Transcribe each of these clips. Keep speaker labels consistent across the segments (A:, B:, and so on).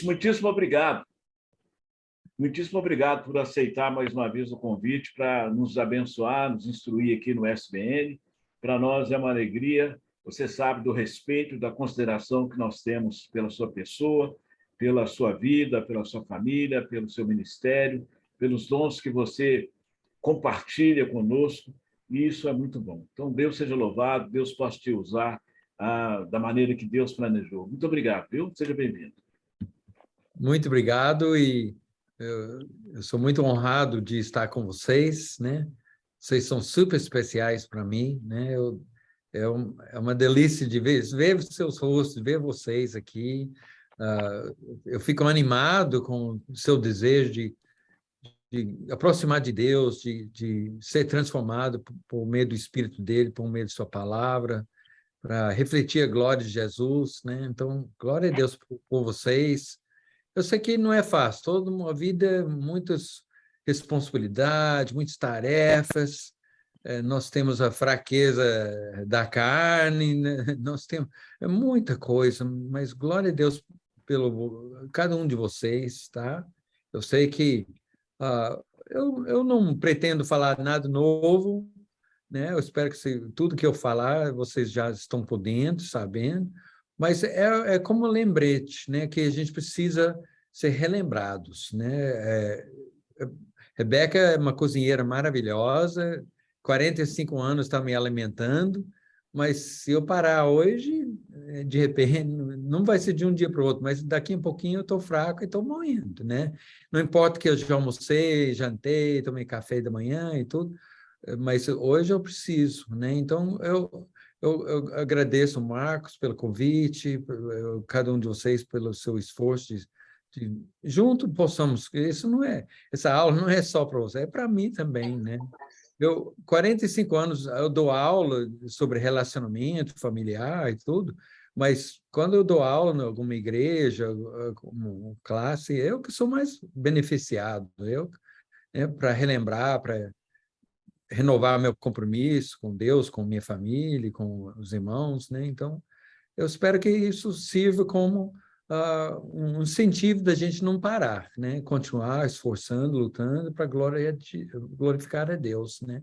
A: Muitíssimo obrigado. Muitíssimo obrigado por aceitar mais uma vez o convite para nos abençoar, nos instruir aqui no SBN. Para nós é uma alegria. Você sabe do respeito, da consideração que nós temos pela sua pessoa, pela sua vida, pela sua família, pelo seu ministério, pelos dons que você compartilha conosco, e isso é muito bom. Então, Deus seja louvado, Deus possa te usar da maneira que Deus planejou. Muito obrigado, viu? Seja bem-vindo.
B: Muito obrigado, e eu sou muito honrado de estar com vocês, né? Vocês são super especiais para mim, né? É uma delícia de ver seus rostos, ver vocês aqui. Eu fico animado com o seu desejo de aproximar de Deus, de ser transformado por meio do Espírito dele, por meio de sua palavra, para refletir a glória de Jesus, né? Então, glória a Deus por vocês. Eu sei que não é fácil, toda uma vida, muitas responsabilidades, muitas tarefas, nós temos a fraqueza da carne, né? Nós temos muita coisa, mas glória a Deus pelo cada um de vocês, tá? Eu sei que eu não pretendo falar nada novo, né? Eu espero que tudo que eu falar vocês já estão por dentro, sabendo, mas é como um lembrete, né? Que a gente precisa ser relembrados, né? Rebeca é uma cozinheira maravilhosa, 45 anos está me alimentando, mas se eu parar hoje, de repente, não vai ser de um dia para o outro, mas daqui a pouquinho eu estou fraco e estou morrendo, né? Não importa que eu já almocei, jantei, tomei café da manhã e tudo, mas hoje eu preciso, né? Então, eu agradeço o Marcos pelo convite, cada um de vocês pelo seu esforço junto possamos, essa aula não é só para você, é para mim também, né? 45 anos, eu dou aula sobre relacionamento familiar e tudo, mas quando eu dou aula em alguma igreja, como classe, eu que sou mais beneficiado, para relembrar, para renovar meu compromisso com Deus, com minha família, com os irmãos, né? Então, eu espero que isso sirva como um incentivo da gente não parar, né? Continuar esforçando, lutando para glorificar a Deus, né?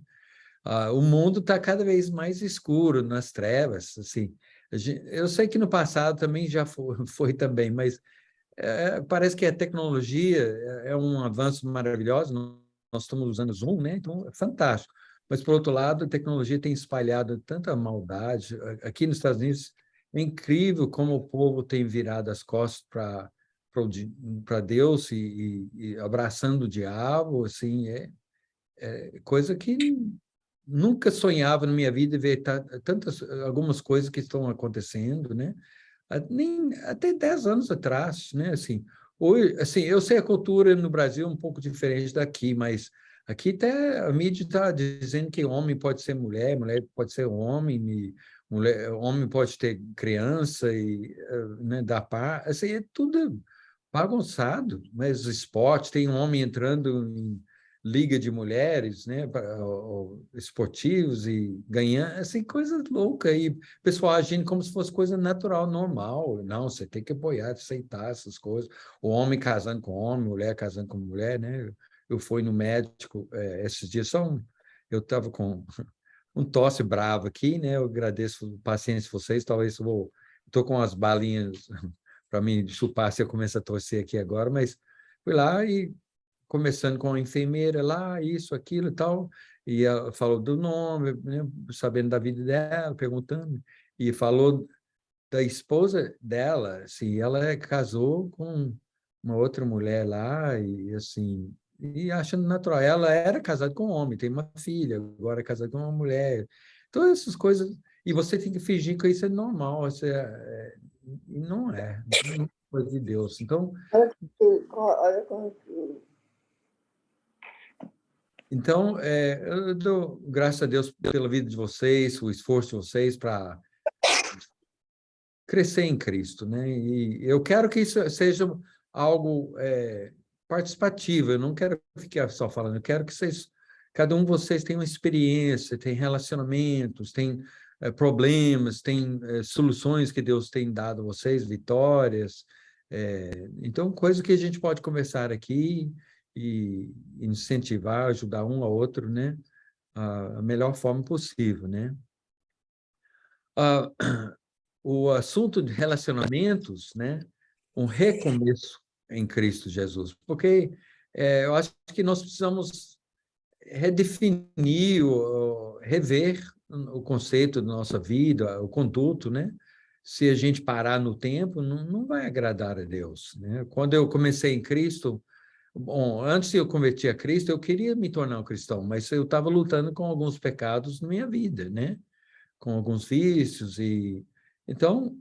B: O mundo está cada vez mais escuro, nas trevas, assim. Eu sei que no passado também já foi também, mas parece que a tecnologia é um avanço maravilhoso. Nós estamos usando Zoom, né? Então, é fantástico. Mas, por outro lado, a tecnologia tem espalhado tanta maldade. Aqui nos Estados Unidos, é incrível como o povo tem virado as costas para Deus e abraçando o diabo, assim, é coisa que nunca sonhava na minha vida ver algumas coisas que estão acontecendo, né? Até 10 anos atrás, né? Assim, hoje, assim, eu sei a cultura no Brasil é um pouco diferente daqui, mas aqui até a mídia está dizendo que homem pode ser mulher, mulher pode ser homem, homem pode ter criança e né, dar par, assim, é tudo bagunçado, mas o esporte tem um homem entrando em liga de mulheres, né, esportivos e ganhando, assim, coisa louca aí, o pessoal agindo como se fosse coisa natural, normal. Não, você tem que apoiar, aceitar essas coisas. O homem casando com homem, mulher casando com mulher, né? Eu fui no médico esses dias, eu estava com um tosse bravo aqui, né? Eu agradeço a paciência de vocês, talvez estou com as balinhas para me chupar se eu começar a torcer aqui agora, mas fui lá e começando com a enfermeira lá, isso, aquilo e tal, e ela falou do nome, né, sabendo da vida dela, perguntando, e falou da esposa dela, assim, ela casou com uma outra mulher lá, e assim, e achando natural. Ela era casada com um homem, tem uma filha, agora é casada com uma mulher. Todas essas coisas, e você tem que fingir que isso é normal, e não não é coisa de Deus. Então,
C: Olha como
B: Então, eu dou graças a Deus pela vida de vocês, o esforço de vocês para crescer em Cristo, né? E eu quero que isso seja algo participativo, eu não quero ficar só falando, eu quero que cada um de vocês tenha uma experiência, tem relacionamentos, tem problemas, tem soluções que Deus tem dado a vocês, vitórias, Então, coisa que a gente pode conversar aqui e incentivar, ajudar um ao outro, né? A melhor forma possível, né? O assunto de relacionamentos, né? Um recomeço em Cristo Jesus, porque eu acho que nós precisamos redefinir, rever o conceito da nossa vida, o conduto, né? Se a gente parar no tempo, não vai agradar a Deus, né? Quando eu comecei em Cristo, bom, antes de eu converter a Cristo, eu queria me tornar um cristão, mas eu estava lutando com alguns pecados na minha vida, né? Com alguns vícios e então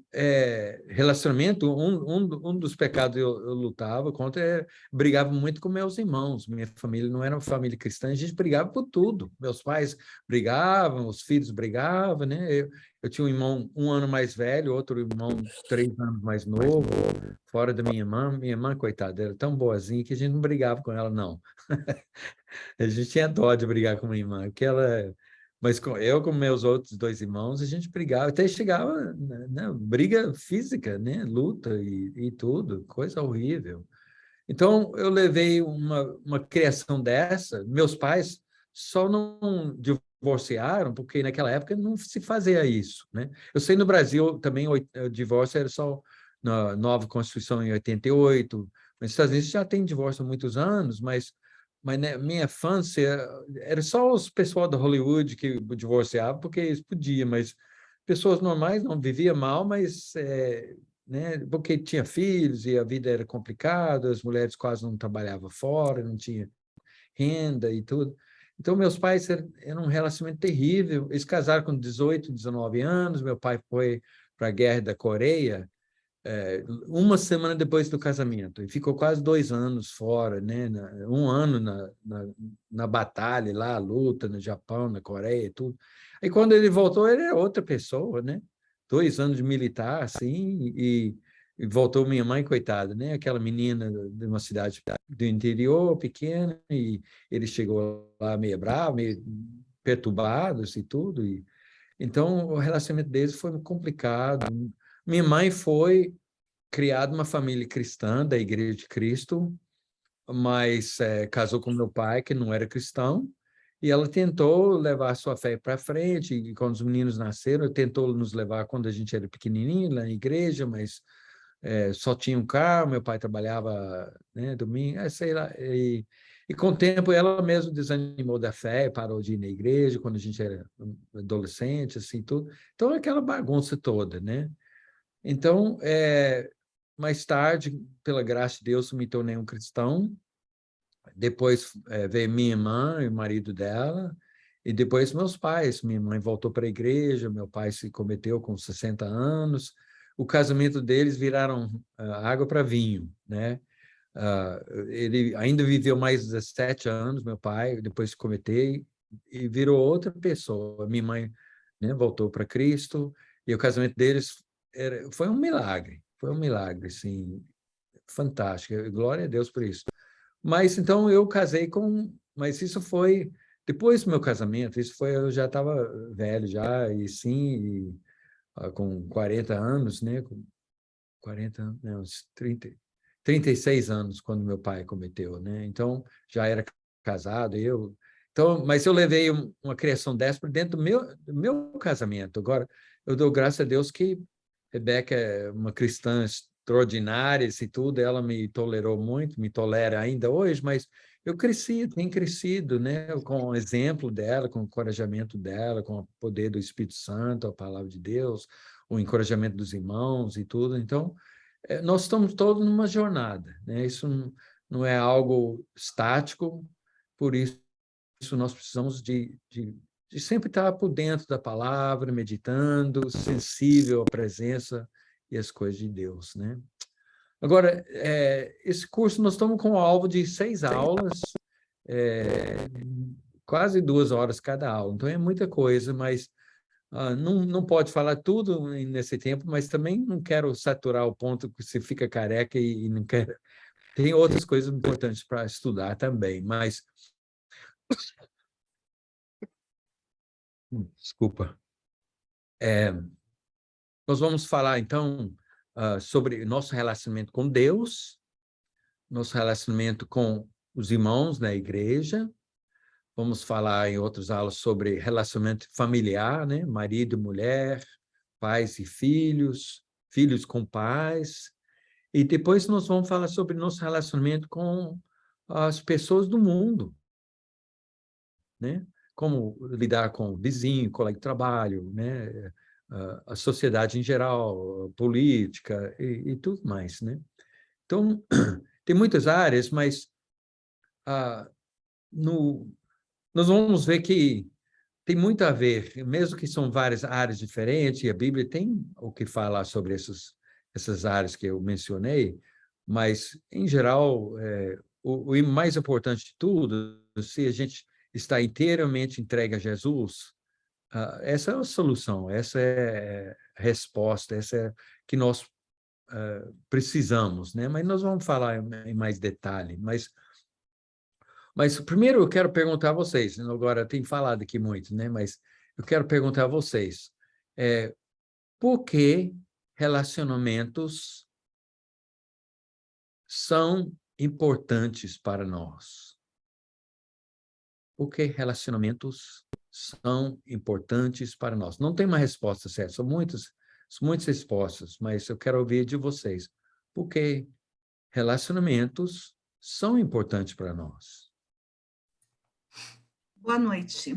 B: relacionamento um dos pecados eu lutava contra brigava muito com meus irmãos. Minha família não era uma família cristã, a gente brigava por tudo. Meus pais brigavam, os filhos brigavam, né? Eu tinha um irmão 1 ano mais velho, outro irmão 3 anos mais novo, fora da minha irmã. Minha irmã, coitada, era tão boazinha que a gente não brigava com ela, não. A gente tinha dó de brigar com minha irmã, porque ela. Mas eu, com meus outros 2 irmãos, a gente brigava, até chegava, né, briga física, né, luta e tudo, coisa horrível. Então, eu levei uma criação dessa. Meus pais só não divorciaram, porque naquela época não se fazia isso, né? Eu sei no Brasil também o divórcio era só na nova Constituição em 88, mas nos Estados Unidos já tem divórcio há muitos anos, mas na minha infância era só os pessoal da Hollywood que divorciavam, porque eles podiam, mas pessoas normais não viviam mal, mas né? Porque tinha filhos e a vida era complicada, as mulheres quase não trabalhavam fora, não tinha renda e tudo. Então, meus pais eram um relacionamento terrível. Eles casaram com 18, 19 anos. Meu pai foi para a Guerra da Coreia 1 semana depois do casamento e ficou quase 2 anos fora, né? 1 ano na batalha lá, luta no Japão, na Coreia e tudo. Aí, quando ele voltou, ele é outra pessoa, né? 2 anos de militar, assim, e voltou minha mãe, coitada, né? Aquela menina de uma cidade do interior, pequena, e ele chegou lá meio bravo, meio perturbado, assim, tudo. Então, o relacionamento deles foi complicado. Minha mãe foi criada numa família cristã, da Igreja de Cristo, mas casou com meu pai, que não era cristão, e ela tentou levar a sua fé para frente, e quando os meninos nasceram, tentou nos levar quando a gente era pequenininho, lá na igreja, mas só tinha um carro, meu pai trabalhava, né, domingo, sei lá, e com o tempo ela mesma desanimou da fé, parou de ir na igreja, quando a gente era adolescente, assim, tudo. Então, aquela bagunça toda, né? Então, mais tarde, pela graça de Deus, me tornei um cristão. Depois veio minha irmã e o marido dela, e depois meus pais. Minha mãe voltou para a igreja, meu pai se converteu com 60 anos. O casamento deles viraram água para vinho, né? Ele ainda viveu mais 17 anos, meu pai, depois se converteu e virou outra pessoa. Minha mãe, né, voltou para Cristo, e o casamento deles foi um milagre, assim, fantástico. Glória a Deus por isso. Mas então eu casei mas isso foi depois do meu casamento, eu já estava velho já, e sim, com 40 anos, né? Com 40 anos, não, uns 36 anos, quando meu pai cometeu, né? Então, já era casado, então, mas eu levei uma criação dessa para dentro do meu casamento. Agora, eu dou graças a Deus que Rebeca é uma cristã extraordinária, e tudo, ela me tolerou muito, me tolera ainda hoje, mas eu tenho crescido, né, com o exemplo dela, com o encorajamento dela, com o poder do Espírito Santo, a palavra de Deus, o encorajamento dos irmãos e tudo. Então, nós estamos todos numa jornada, né? Isso não é algo estático, por isso nós precisamos de sempre estar por dentro da palavra, meditando, sensível à presença e às coisas de Deus, né? Agora, esse curso nós estamos com um alvo de 6 aulas, quase 2 horas cada aula, então é muita coisa, mas não pode falar tudo nesse tempo, mas também não quero saturar o ponto que você fica careca e não quer. Tem outras coisas importantes para estudar também, mas desculpa. Nós vamos falar então sobre nosso relacionamento com Deus, nosso relacionamento com os irmãos na igreja. Vamos falar em outras aulas sobre relacionamento familiar, né? Marido e mulher, pais e filhos, filhos com pais. E depois nós vamos falar sobre nosso relacionamento com as pessoas do mundo, né? Como lidar com o vizinho, colega de trabalho, né? A sociedade em geral, a política e tudo mais, né? Então, tem muitas áreas, mas nós vamos ver que tem muito a ver, mesmo que são várias áreas diferentes, e a Bíblia tem o que falar sobre essas áreas que eu mencionei, mas, em geral, o mais importante de tudo, se a gente está inteiramente entregue a Jesus, essa é a solução, essa é a resposta, essa é que nós precisamos, né? Mas nós vamos falar em mais detalhe. Mas primeiro eu quero perguntar a vocês, agora eu tenho falado aqui muito, né? Mas eu quero perguntar a vocês, por que relacionamentos são importantes para nós? Por que relacionamentos são importantes para nós? Não tem uma resposta certa, são muitas respostas, mas eu quero ouvir de vocês. Por que relacionamentos são importantes para nós?
D: Boa noite.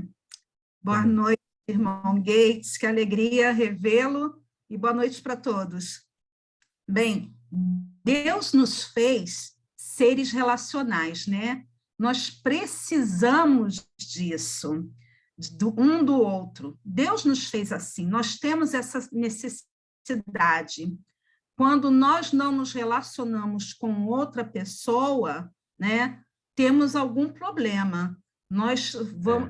D: Boa noite, irmão Gates, que alegria revê-lo, e boa noite para todos. Bem, Deus nos fez seres relacionais, né? Nós precisamos disso, um do outro. Deus nos fez assim, nós temos essa necessidade. Quando nós não nos relacionamos com outra pessoa, né, temos algum problema. Nós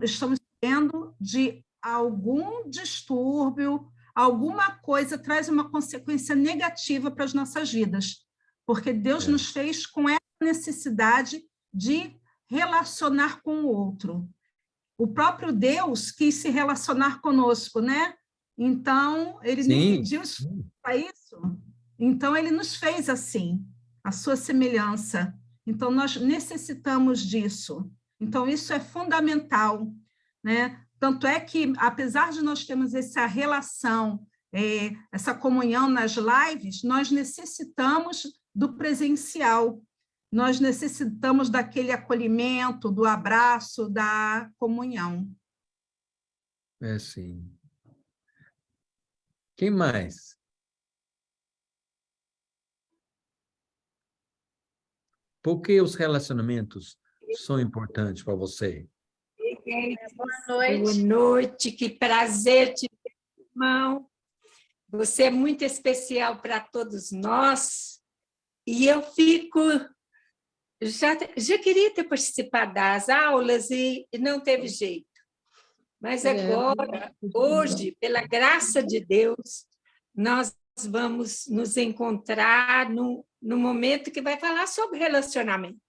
D: estamos tendo de algum distúrbio, alguma coisa traz uma consequência negativa para as nossas vidas, porque Deus nos fez com essa necessidade de relacionar com o outro. O próprio Deus quis se relacionar conosco, né? Então, ele nem pediu para isso. Então, ele nos fez assim, a sua semelhança. Então, nós necessitamos disso. Então, isso é fundamental, né? Tanto é que, apesar de nós termos essa relação, essa comunhão nas lives, nós necessitamos do presencial, nós necessitamos daquele acolhimento, do abraço, da comunhão.
B: Sim. Quem mais? Por que os relacionamentos são importantes para você?
E: Boa noite. Boa noite, que prazer te ver, irmão. Você é muito especial para todos nós. E eu fico... Já queria ter participado das aulas e não teve jeito. Mas agora, hoje, pela graça de Deus, nós vamos nos encontrar no momento que vai falar sobre relacionamento.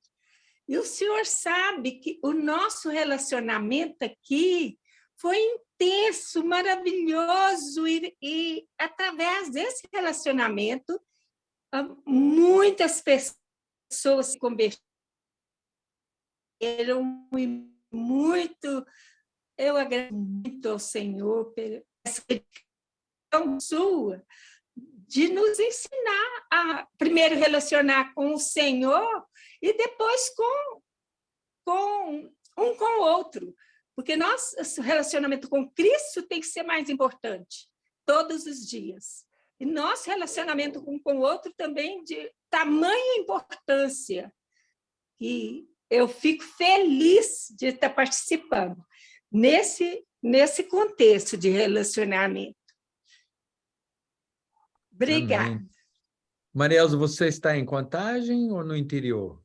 E: E o senhor sabe que o nosso relacionamento aqui foi intenso, maravilhoso, e através desse relacionamento, muitas pessoas se converteram, e muito... Eu agradeço muito ao Senhor pela dedicação sua de nos ensinar a primeiro relacionar com o Senhor e depois com o outro. Porque nosso relacionamento com Cristo tem que ser mais importante, todos os dias. E nosso relacionamento com o outro também de tamanha importância. E eu fico feliz de estar participando nesse contexto de relacionamento. Obrigada.
B: Amém. Maria Elza, você está em Contagem ou no interior?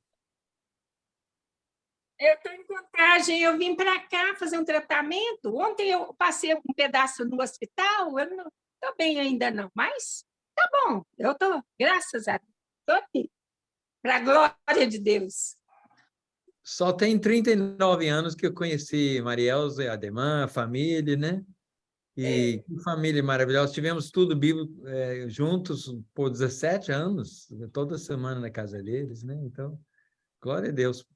E: Eu estou em Contagem, eu vim para cá fazer um tratamento. Ontem eu passei um pedaço no hospital, eu não estou bem ainda não, mas tá bom, eu estou, graças a Deus, estou aqui, para a glória de Deus.
B: Só tem 39 anos que eu conheci Maria Elza, Ademã, a família, né? E que família maravilhosa. Tivemos tudo bíblico juntos por 17 anos, toda semana na casa deles, né? Então, glória a Deus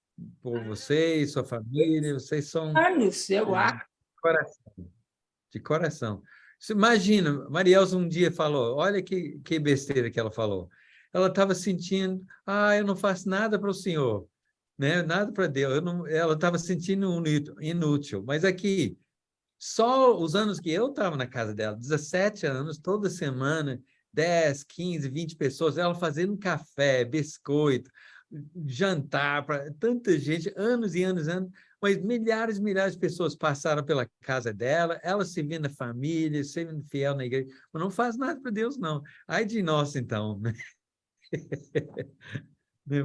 B: por vocês, sua família, vocês são...
E: Anos, eu acho.
B: De coração. Você imagina, Marielza um dia falou, olha que besteira que ela falou. Ela estava sentindo, eu não faço nada para o Senhor, né? Nada para Deus. Ela estava sentindo inútil. Mas aqui, só os anos que eu estava na casa dela, 17 anos, toda semana, 10, 15, 20 pessoas, ela fazendo café, biscoito, jantar para tanta gente, anos e anos, mas milhares e milhares de pessoas passaram pela casa dela, ela servindo a família, sendo fiel na igreja, mas não faz nada para Deus, não. Ai de nós, então.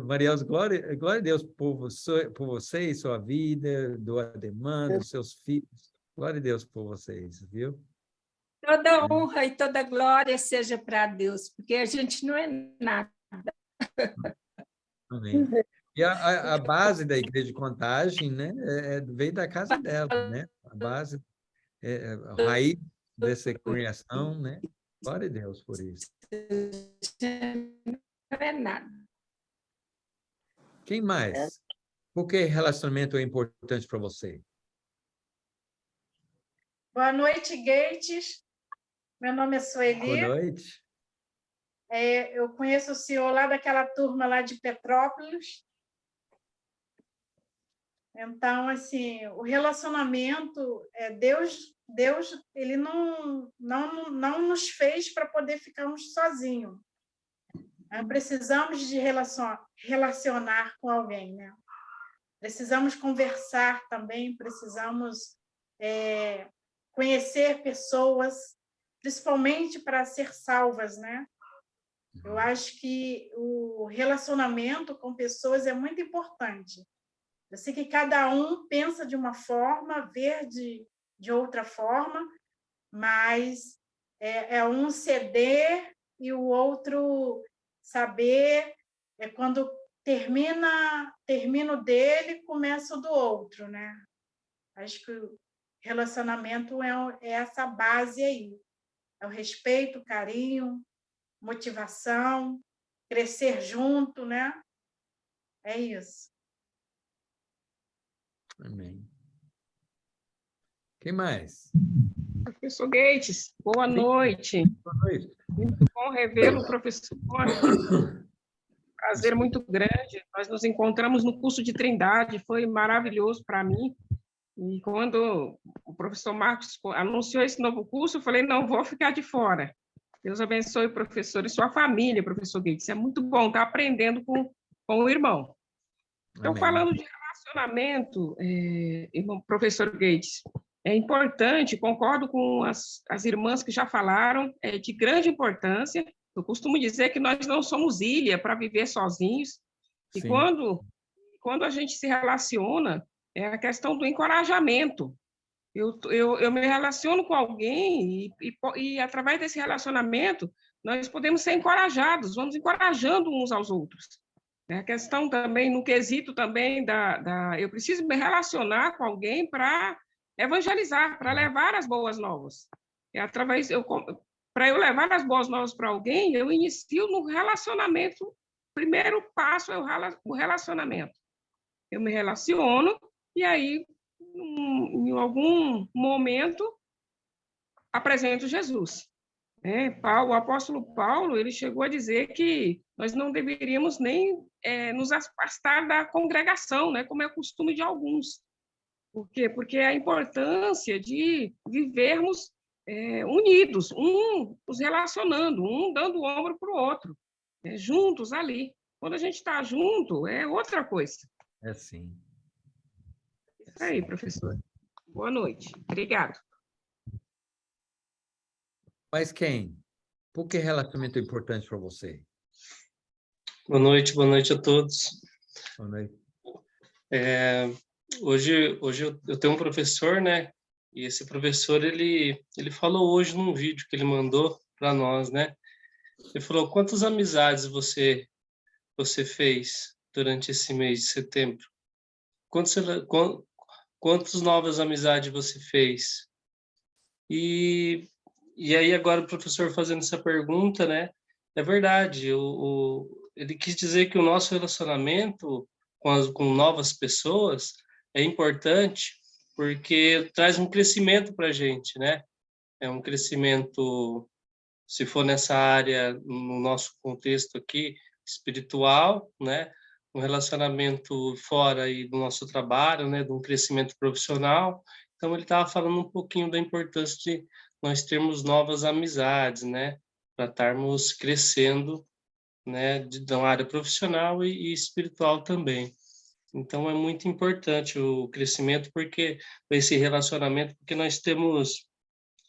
B: Marielza, glória a Deus por você e sua vida, do Ademar, dos seus filhos. Glória a Deus por vocês, viu?
E: Toda honra e toda glória seja para Deus, porque a gente não é nada.
B: Amém. E a base da Igreja de Contagem, né, veio da casa dela, né? A base, a raiz dessa criação, né? Glória a Deus por isso.
E: Não é nada.
B: Quem mais? Por que relacionamento é importante para você?
F: Boa noite, Gates. Meu nome é Sueli.
B: Boa noite.
F: Eu conheço o senhor lá daquela turma lá de Petrópolis. Então, assim, o relacionamento, Deus, ele não nos fez para poder ficarmos sozinhos. Precisamos de relacionar com alguém, né? Precisamos conversar também, precisamos conhecer pessoas, principalmente para ser salvas, né? Eu acho que o relacionamento com pessoas é muito importante. Eu sei que cada um pensa de uma forma, vê de outra forma, mas é um ceder e o outro saber. Quando termina o dele, começa o do outro, né? Acho que o relacionamento é essa base aí. É o respeito, o carinho, motivação, crescer junto, né? É isso.
B: Amém. Quem mais?
G: Professor Gates, boa noite.
B: Boa noite.
G: Muito bom revê-lo, professor. Prazer muito grande. Nós nos encontramos no curso de Trindade, foi maravilhoso para mim. E quando o professor Marcos anunciou esse novo curso, eu falei, não, vou ficar de fora. Deus abençoe o professor e sua família, professor Gates. É muito bom estar aprendendo com o irmão. Então, falando de relacionamento, professor Gates, é importante, concordo com as irmãs que já falaram, é de grande importância. Eu costumo dizer que nós não somos ilha para viver sozinhos. E quando a gente se relaciona, é a questão do encorajamento. Eu me relaciono com alguém e através desse relacionamento, nós podemos ser encorajados, vamos encorajando uns aos outros. A questão também, no quesito também eu preciso me relacionar com alguém para evangelizar, para levar as boas novas. Para eu levar as boas novas para alguém, eu inicio no relacionamento. O primeiro passo é o relacionamento. Eu me relaciono e aí, em algum momento, apresento Jesus. O apóstolo Paulo, ele chegou a dizer que nós não deveríamos nem nos afastar da congregação, né, como é o costume de alguns. Por quê? Porque a importância de vivermos unidos, nos relacionando, dando o ombro para o outro, juntos ali. Quando a gente está junto, é outra coisa.
B: É sim.
G: Isso aí, professor. Boa noite. Obrigado.
B: Mas quem? Por que relacionamento é importante para você?
H: Boa noite a todos.
B: Boa noite.
H: Hoje eu tenho um professor, né? E esse professor, ele falou hoje num vídeo que ele mandou para nós, né? Ele falou, quantas amizades você fez durante esse mês de setembro? Quantas novas amizades você fez? E aí agora o professor fazendo essa pergunta, né? É verdade, ele quis dizer que o nosso relacionamento com novas pessoas é importante porque traz um crescimento para a gente, né? É um crescimento, se for nessa área, no nosso contexto aqui, espiritual, né? Um relacionamento fora aí do nosso trabalho, né? De um crescimento profissional. Então, ele estava falando um pouquinho da importância de nós termos novas amizades, né? Para estarmos crescendo, né? Na área profissional e espiritual também. Então, é muito importante o crescimento, porque esse relacionamento, porque nós temos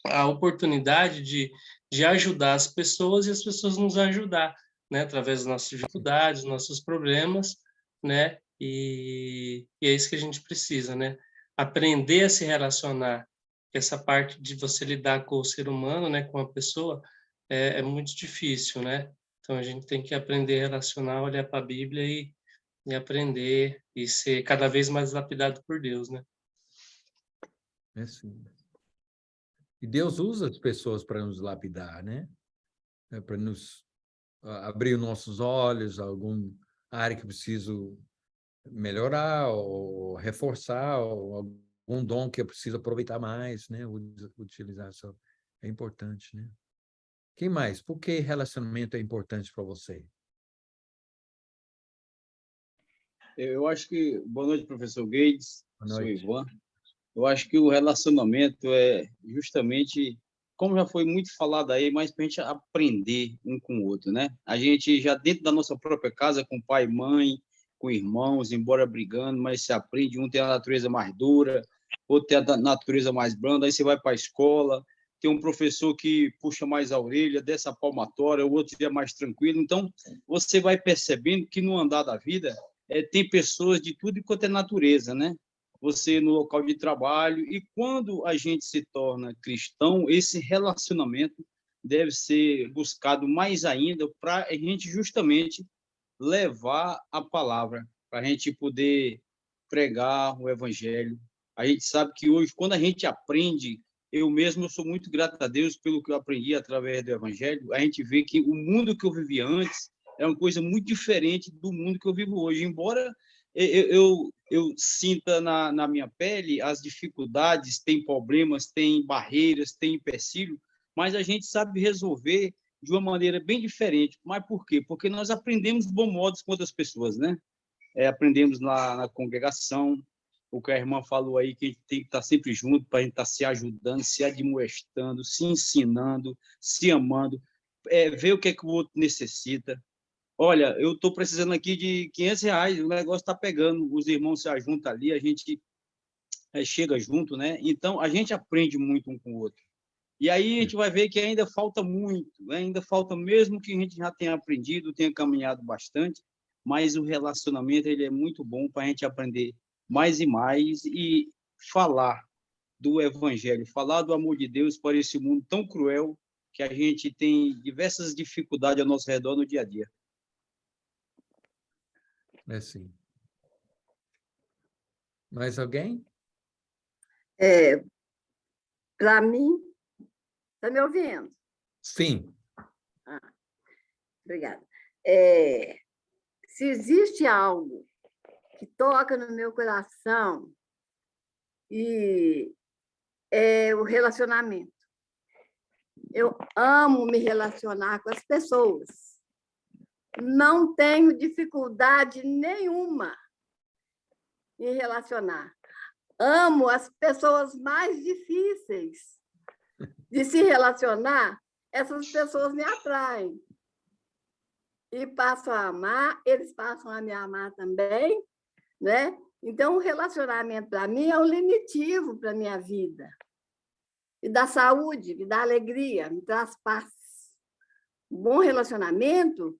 H: a oportunidade de ajudar as pessoas e as pessoas nos ajudar, né? Através das nossas dificuldades, nossos problemas, né? E é isso que a gente precisa, né? Aprender a se relacionar. Essa parte de você lidar com o ser humano, né? Com a pessoa, é muito difícil, né? Então, a gente tem que aprender a relacionar, olhar para a Bíblia e aprender e ser cada vez mais lapidado por Deus, né?
B: É sim. E Deus usa as pessoas para nos lapidar, né? Para nos abrir os nossos olhos, alguma área que preciso melhorar ou reforçar, ou algum dom que eu preciso aproveitar mais, né? Utilizar só. É importante, né? Quem mais? Por que relacionamento é importante para você?
I: Eu acho que... Boa noite, professor Gates.
B: Boa
I: Sou
B: noite.
I: Ivan. Eu acho que o relacionamento é justamente, como já foi muito falado aí, mais para a gente aprender um com o outro, né? A gente já dentro da nossa própria casa, com pai e mãe, com irmãos, embora brigando, mas se aprende, um tem a natureza mais dura, outro tem a natureza mais branda, aí você vai para a escola, tem um professor que puxa mais a orelha, desce a palmatória, o outro é mais tranquilo, então você vai percebendo que no andar da vida tem pessoas de tudo quanto é natureza, né? Você no local de trabalho, e quando a gente se torna cristão, esse relacionamento deve ser buscado mais ainda para a gente justamente levar a palavra, para a gente poder pregar o evangelho. A gente sabe que hoje, quando a gente aprende, eu mesmo sou muito grato a Deus pelo que eu aprendi através do evangelho, a gente vê que o mundo que eu vivia antes é uma coisa muito diferente do mundo que eu vivo hoje, embora eu sinta na minha pele as dificuldades, tem problemas, tem barreiras, tem empecilho, mas a gente sabe resolver de uma maneira bem diferente. Mas por quê? Porque nós aprendemos bons modos com outras pessoas, né? Aprendemos na congregação, o que a irmã falou aí, que a gente tem que estar sempre junto para a gente estar se ajudando, se admoestando, se ensinando, se amando, ver o que é que o outro necessita. Olha, eu estou precisando aqui de R$500, o negócio está pegando, os irmãos se ajuntam ali, a gente chega junto, né? Então, a gente aprende muito um com o outro. E aí a gente vai ver que ainda falta muito, né? Ainda falta, mesmo que a gente já tenha aprendido, tenha caminhado bastante, mas o relacionamento ele é muito bom para a gente aprender mais e mais e falar do evangelho, falar do amor de Deus para esse mundo tão cruel que a gente tem diversas dificuldades ao nosso redor no dia a dia.
B: É sim. Mais alguém?
C: Para mim, está me ouvindo?
B: Sim.
C: Obrigada. Se existe algo que toca no meu coração, e é o relacionamento. Eu amo me relacionar com as pessoas. Não tenho dificuldade nenhuma em relacionar. Amo as pessoas mais difíceis de se relacionar, essas pessoas me atraem. E passo a amar, eles passam a me amar também, né? Então, o relacionamento, para mim, é um lenitivo para a minha vida. Me dá saúde, me dá alegria, me traz paz. Um bom relacionamento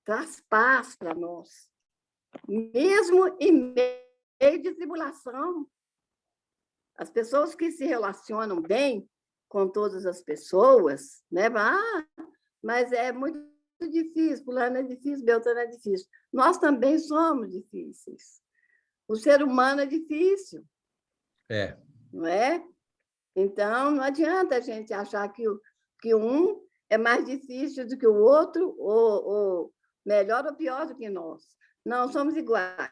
C: traz paz para nós. Mesmo em meio de tribulação. As pessoas que se relacionam bem com todas as pessoas, né? Mas é muito difícil, fulano é difícil, Beltrano é difícil. Nós também somos difíceis. O ser humano é difícil.
B: É.
C: Não é? Então, não adianta a gente achar que um é mais difícil do que o outro, ou melhor ou pior do que nós. Não, somos iguais.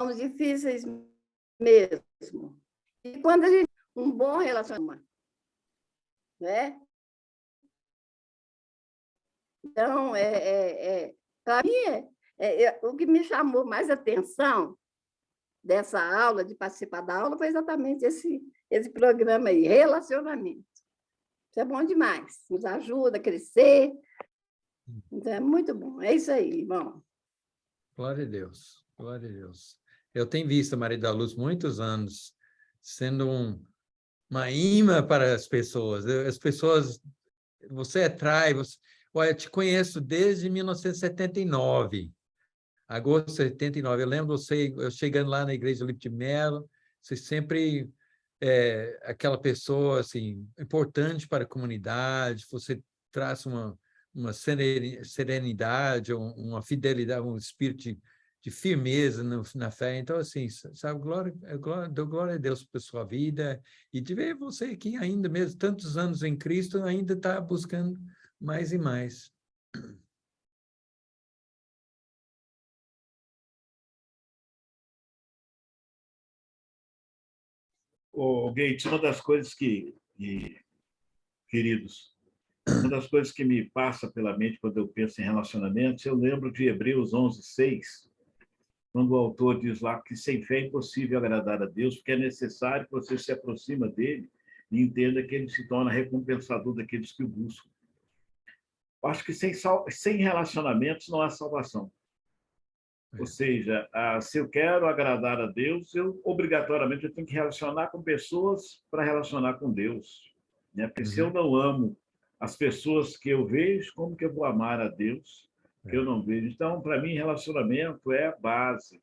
C: Somos difíceis mesmo. E quando a gente um bom relacionamento, né? Então, para mim, o que me chamou mais atenção dessa aula, de participar da aula, foi exatamente esse programa aí, relacionamento. Isso é bom demais, nos ajuda a crescer. Então, é muito bom. É isso aí, irmão.
B: Glória a Deus, glória a Deus. Eu tenho visto a Maria da Luz muitos anos sendo uma imã para as pessoas. As pessoas, você atrai, olha, eu te conheço desde 1979, agosto de 79. Eu lembro eu chegando lá na igreja Olipe de Melo, você sempre aquela pessoa assim, importante para a comunidade, você traz uma serenidade, uma fidelidade, um espírito de firmeza na fé. Então, assim, sabe, dou glória a Deus por sua vida e de ver você que ainda mesmo, tantos anos em Cristo, ainda está buscando mais e mais.
A: Gates, uma das coisas queridos, uma das coisas que me passa pela mente quando eu penso em relacionamentos, eu lembro de Hebreus 11:6, quando o autor diz lá que sem fé é impossível agradar a Deus, porque é necessário que você se aproxime dele e entenda que ele se torna recompensador daqueles que o buscam. Eu acho que sem relacionamentos não há salvação. Ou seja, se eu quero agradar a Deus, obrigatoriamente eu tenho que relacionar com pessoas para relacionar com Deus. Né? Porque se eu não amo as pessoas que eu vejo, como que eu vou amar a Deus que eu não vejo? Então, para mim, relacionamento é a base.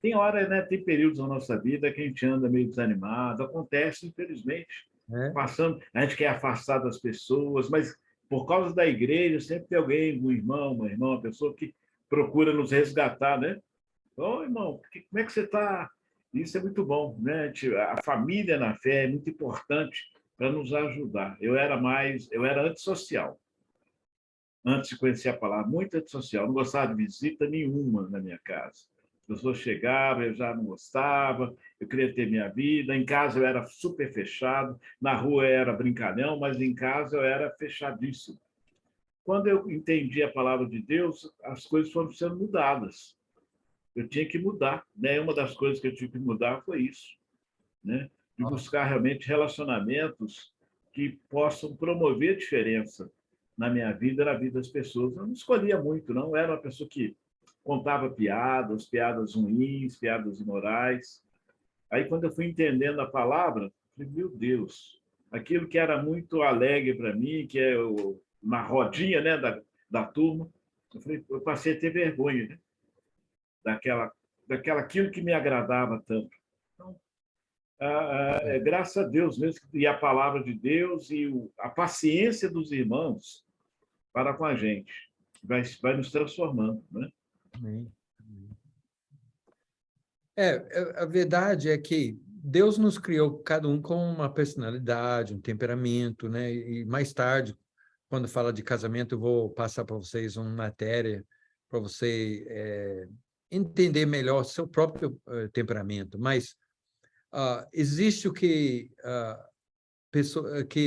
A: Tem hora, né, tem períodos na nossa vida que a gente anda meio desanimado, acontece, infelizmente. Passando, a gente quer afastar das pessoas, mas por causa da igreja, sempre tem alguém, um irmão, uma irmã, uma pessoa que procura nos resgatar, né? Ô, irmão, como é que você está? Isso é muito bom, né? A família na fé é muito importante para nos ajudar. Eu era antissocial. Antes de conhecer a palavra, muito antissocial. Não gostava de visita nenhuma na minha casa. As pessoas chegavam, eu já não gostava, eu queria ter minha vida. Em casa eu era super fechado, na rua eu era brincalhão, mas em casa eu era fechadíssimo. Quando eu entendi a palavra de Deus, as coisas foram sendo mudadas. Eu tinha que mudar, né? Uma das coisas que eu tive que mudar foi isso, né? De buscar realmente relacionamentos que possam promover diferença na minha vida, na vida das pessoas. Eu não escolhia muito, não. Eu era uma pessoa que contava piadas ruins, piadas imorais. Aí, quando eu fui entendendo a palavra, eu falei, meu Deus, aquilo que era muito alegre para mim, que é uma rodinha, né, da turma, eu passei a ter vergonha, né, aquilo que me agradava tanto. Então, graças a Deus mesmo, e a palavra de Deus e a paciência dos irmãos para com a gente vai nos transformando, né?
B: A verdade é que Deus nos criou cada um com uma personalidade, um temperamento, né? E mais tarde, quando fala de casamento, eu vou passar para vocês uma matéria para você entender melhor seu próprio temperamento. Mas existe o que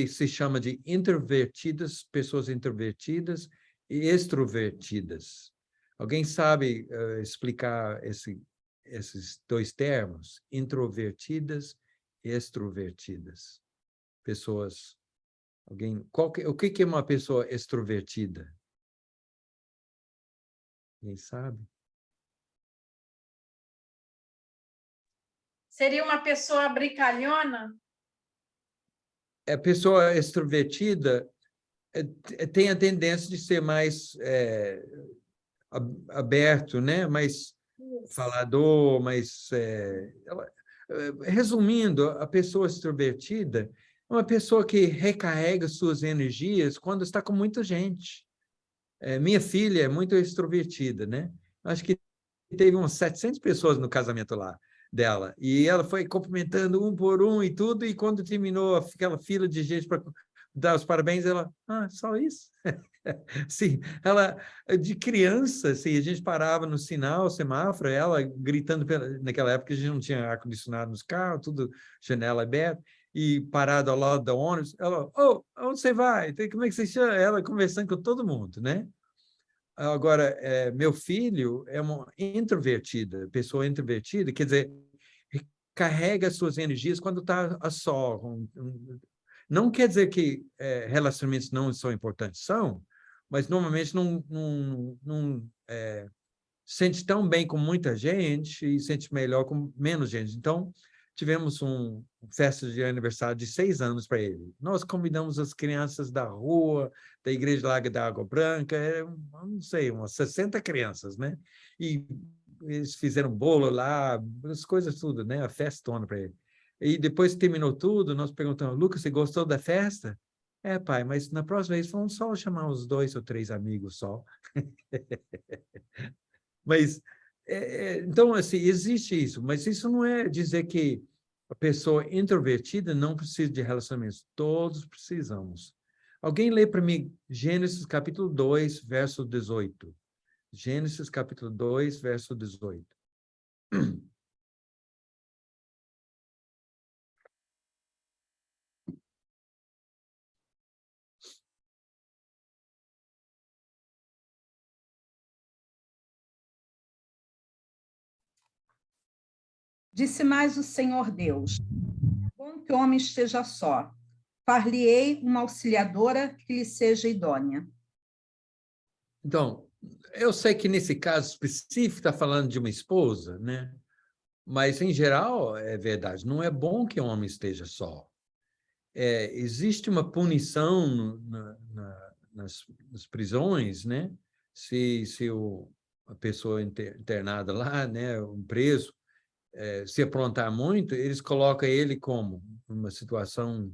B: se chama de pessoas introvertidas e extrovertidas. Alguém sabe explicar esses dois termos? Introvertidas e extrovertidas. Pessoas... o que é uma pessoa extrovertida? Quem sabe?
F: Seria uma pessoa brincalhona?
B: A pessoa extrovertida tem a tendência de ser mais aberto, né? Mais falador, mais... resumindo, a pessoa extrovertida é uma pessoa que recarrega suas energias quando está com muita gente. Minha filha é muito extrovertida, né? Acho que teve umas 700 pessoas no casamento lá dela, e ela foi cumprimentando um por um e tudo, e quando terminou aquela fila de gente para dar os parabéns, ela, só isso? Sim, ela, de criança, assim, a gente parava no sinal, semáforo, ela gritando, naquela época a gente não tinha ar-condicionado nos carros, tudo janela aberta, e parado ao lado da ônibus, ela, onde você vai? Como é que você chama? Ela conversando com todo mundo, né? Agora, meu filho é uma pessoa introvertida, quer dizer, carrega suas energias quando está a sol. Não quer dizer que relacionamentos não são importantes, são, mas normalmente não sente tão bem com muita gente e sente melhor com menos gente. Então, tivemos uma festa de aniversário de 6 anos para ele. Nós convidamos as crianças da rua, da Igreja Lago da Água Branca, não sei, umas 60 crianças, né? E eles fizeram bolo lá, as coisas tudo, né? A festona para ele. E depois que terminou tudo, nós perguntamos, Lucas, você gostou da festa? Pai, mas na próxima vez vamos só chamar uns 2 ou 3 amigos só. Mas, então, assim, existe isso, mas isso não é dizer que a pessoa introvertida não precisa de relacionamentos. Todos precisamos. Alguém lê para mim Gênesis capítulo 2, verso 18. Gênesis capítulo 2, verso 18.
D: Disse mais o Senhor Deus: é bom que o homem esteja só. Far-lhe-ei uma auxiliadora que lhe seja idônea.
B: Então, eu sei que nesse caso específico está falando de uma esposa, né? Mas, em geral, é verdade. Não é bom que o homem esteja só. Existe uma punição nas prisões, né? Se a pessoa internada lá, né, um preso, se aprontar muito, eles colocam ele como uma situação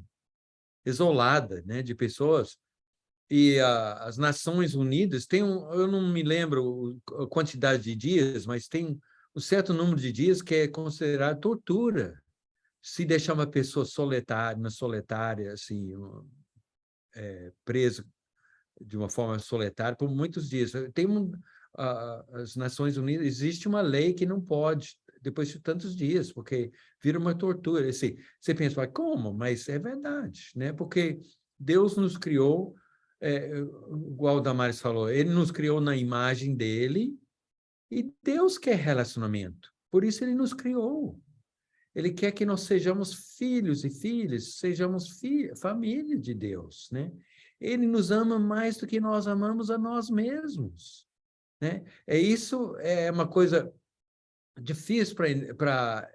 B: isolada, né, de pessoas. E as Nações Unidas têm eu não me lembro a quantidade de dias, mas tem um certo número de dias que é considerado tortura. Se deixar uma pessoa solitária, assim, presa de uma forma solitária por muitos dias. As Nações Unidas, existe uma lei que não pode, depois de tantos dias, porque vira uma tortura. Assim, você pensa, como? Mas é verdade, né? Porque Deus nos criou, igual o Damares falou, ele nos criou na imagem dele, e Deus quer relacionamento. Por isso ele nos criou. Ele quer que nós sejamos filhos e filhas, sejamos família de Deus, né? Ele nos ama mais do que nós amamos a nós mesmos, né? Isso é uma coisa difícil para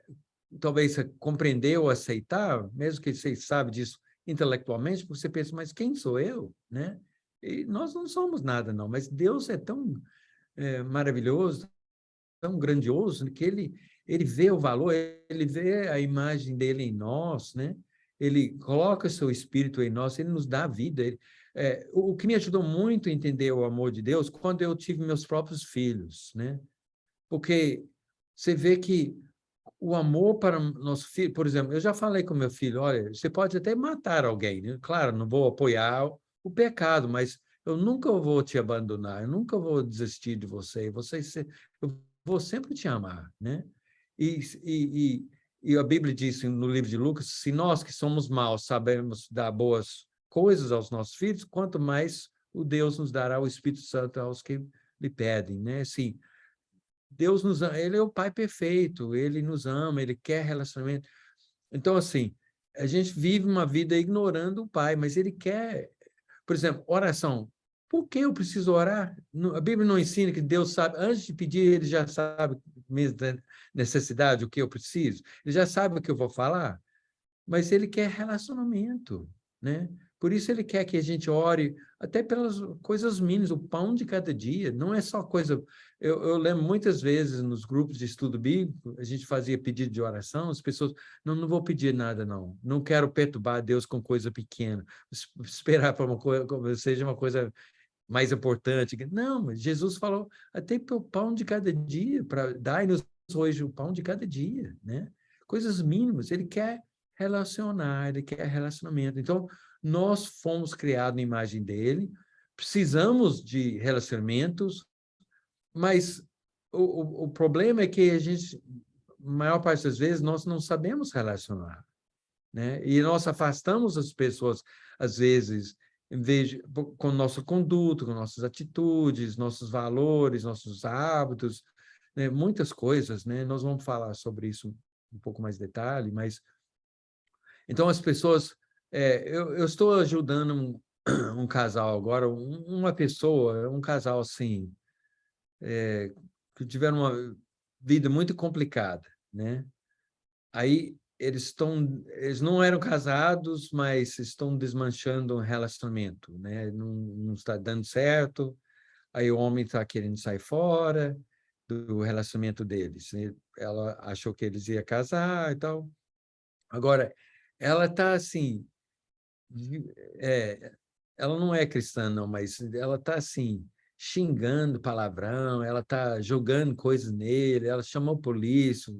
B: talvez compreender ou aceitar, mesmo que você sabe disso intelectualmente, porque você pensa, mas quem sou eu, né? E nós não somos nada, não, mas Deus é tão maravilhoso, tão grandioso, que ele vê o valor, ele vê a imagem dele em nós, né? Ele coloca seu espírito em nós, ele nos dá vida. O que me ajudou muito a entender o amor de Deus, quando eu tive meus próprios filhos, né? Porque você vê que o amor para nosso filho, por exemplo, eu já falei com meu filho, olha, você pode até matar alguém, né? Claro, não vou apoiar o pecado, mas eu nunca vou te abandonar, eu nunca vou desistir de você, eu vou sempre te amar, né? E a Bíblia diz no livro de Lucas, se nós que somos maus sabemos dar boas coisas aos nossos filhos, quanto mais o Deus nos dará o Espírito Santo aos que lhe pedem, né? Assim, Deus nos ama, ele é o Pai perfeito, ele nos ama, ele quer relacionamento. Então, assim, a gente vive uma vida ignorando o Pai, mas ele quer, por exemplo, oração. Por que eu preciso orar? A Bíblia não ensina que Deus sabe, antes de pedir, ele já sabe mesmo da necessidade, o que eu preciso. Ele já sabe o que eu vou falar, mas ele quer relacionamento, né? Por isso ele quer que a gente ore até pelas coisas mínimas, o pão de cada dia, não é só coisa... Eu lembro muitas vezes nos grupos de estudo bíblico, a gente fazia pedido de oração, as pessoas, não vou pedir nada, não quero perturbar Deus com coisa pequena, esperar para uma coisa, seja uma coisa mais importante. Não, mas Jesus falou, até o pão de cada dia, para dar-nos hoje o pão de cada dia, né? Coisas mínimas. Ele quer relacionar, ele quer relacionamento. Então, nós fomos criados na imagem dele, precisamos de relacionamentos, mas o problema é que a gente, a maior parte das vezes, nós não sabemos relacionar, né? E nós afastamos as pessoas, às vezes, em vez de, com nossa conduta, com nossas atitudes, nossos valores, nossos hábitos, né? Muitas coisas, né? Nós vamos falar sobre isso um pouco mais de detalhe, mas... Então, as pessoas... eu estou ajudando um casal agora, uma pessoa, um casal assim, que tiveram uma vida muito complicada, né? Aí eles não eram casados, mas estão desmanchando um relacionamento, né? Não está dando certo. Aí o homem está querendo sair fora do relacionamento deles, né? Ela achou que eles iam casar e tal. Agora, ela está assim, ela não é cristã, não, mas ela está assim, xingando palavrão, ela está jogando coisas nele, ela chamou a polícia,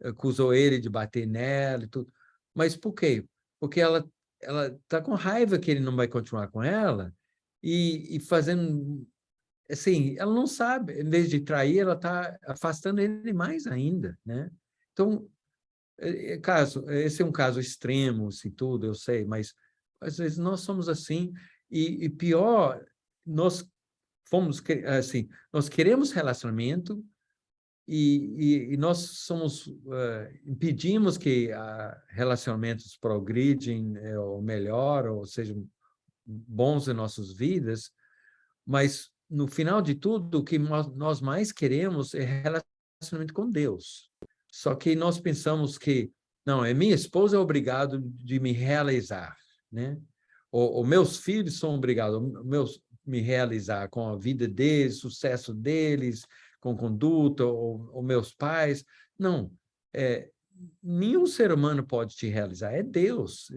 B: acusou ele de bater nela e tudo. Mas por quê? Porque ela está com raiva que ele não vai continuar com ela e fazendo... Assim, ela não sabe, em vez de trair, ela está afastando ele mais ainda, né? Então, esse é um caso extremo, assim, tudo, eu sei, mas às vezes nós somos assim, e pior, nós fomos, assim, nós queremos relacionamento e nós somos, impedimos que relacionamentos progridem, ou melhor, ou sejam bons em nossas vidas, mas no final de tudo, o que nós mais queremos é relacionamento com Deus. Só que nós pensamos que, não, minha esposa é obrigada de me realizar, né? Ou meus filhos são obrigados a me realizar com a vida deles, sucesso deles, com conduta, ou meus pais. Não, nenhum ser humano pode te realizar, é Deus.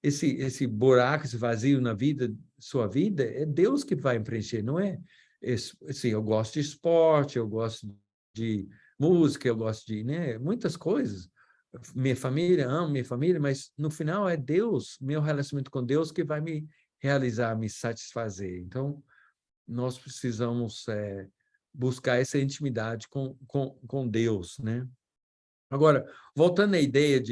B: Esse buraco, esse vazio na vida, sua vida, é Deus que vai preencher, não é? Assim, eu gosto de esporte, eu gosto de música, eu gosto de, né, muitas coisas. Minha família, amo minha família, mas no final é Deus, meu relacionamento com Deus, que vai me realizar, me satisfazer. Então, nós precisamos buscar essa intimidade com Deus, né? Agora, voltando à ideia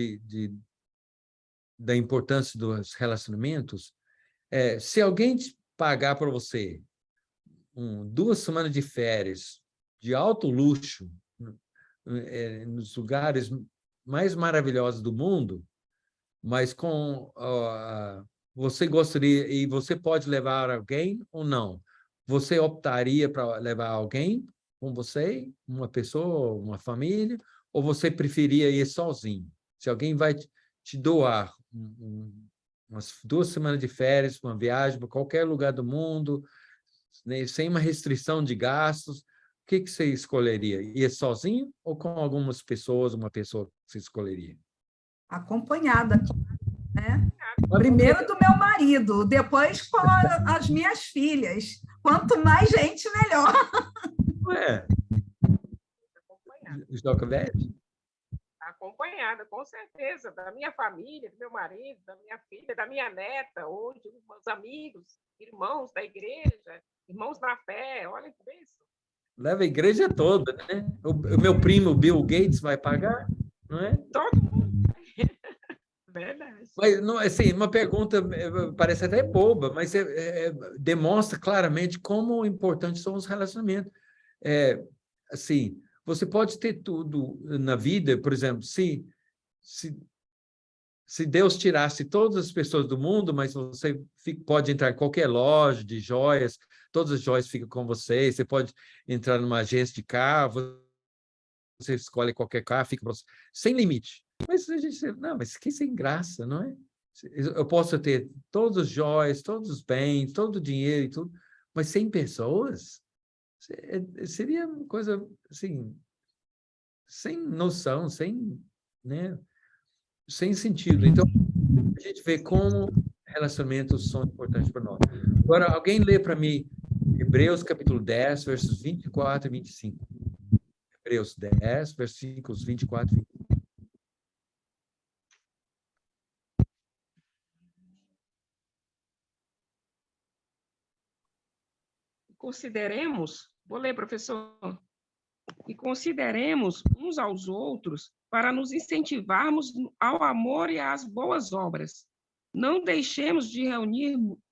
B: da importância dos relacionamentos, se alguém pagar para você 2 semanas de férias, de alto luxo, nos lugares mais maravilhosos do mundo, mas você gostaria, e você pode levar alguém ou não? Você optaria para levar alguém com você, uma pessoa, uma família, ou você preferia ir sozinho? Se alguém vai te doar umas 2 semanas de férias, uma viagem para qualquer lugar do mundo, né, sem uma restrição de gastos, o que você escolheria? Ir sozinho ou com algumas pessoas, uma pessoa que você escolheria?
D: Acompanhada, né? Primeiro do meu marido, depois com as minhas filhas. Quanto mais gente, melhor.
B: Joquebede?
G: Acompanhada, com certeza, da minha família, do meu marido, da minha filha, da minha neta, hoje, dos meus amigos, irmãos da igreja, irmãos da fé, olha que bênção.
B: Leva a igreja toda, né? O meu primo Bill Gates vai pagar, não é?
G: Todo mundo. Verdade.
B: Mas, não, assim, uma pergunta parece até boba, mas demonstra claramente como importantes são os relacionamentos. Assim, você pode ter tudo na vida, por exemplo, se Deus tirasse todas as pessoas do mundo, mas você pode entrar em qualquer loja de joias, todas as joias ficam com você, você pode entrar numa agência de carro, você escolhe qualquer carro, fica para você, sem limite. Mas a gente, não, mas que sem graça, não é? Eu posso ter todos os joias, todos os bens, todo o dinheiro e tudo, mas sem pessoas? Seria uma coisa, assim, sem noção, né? Sem sentido. Então, a gente vê como relacionamentos são importantes para nós. Agora, alguém lê para mim Hebreus capítulo 10, versos 24 e 25. Hebreus 10, versículos 24 e 25.
G: Consideremos, vou ler, professor, e consideremos uns aos outros para nos incentivarmos ao amor e às boas obras. Não deixemos de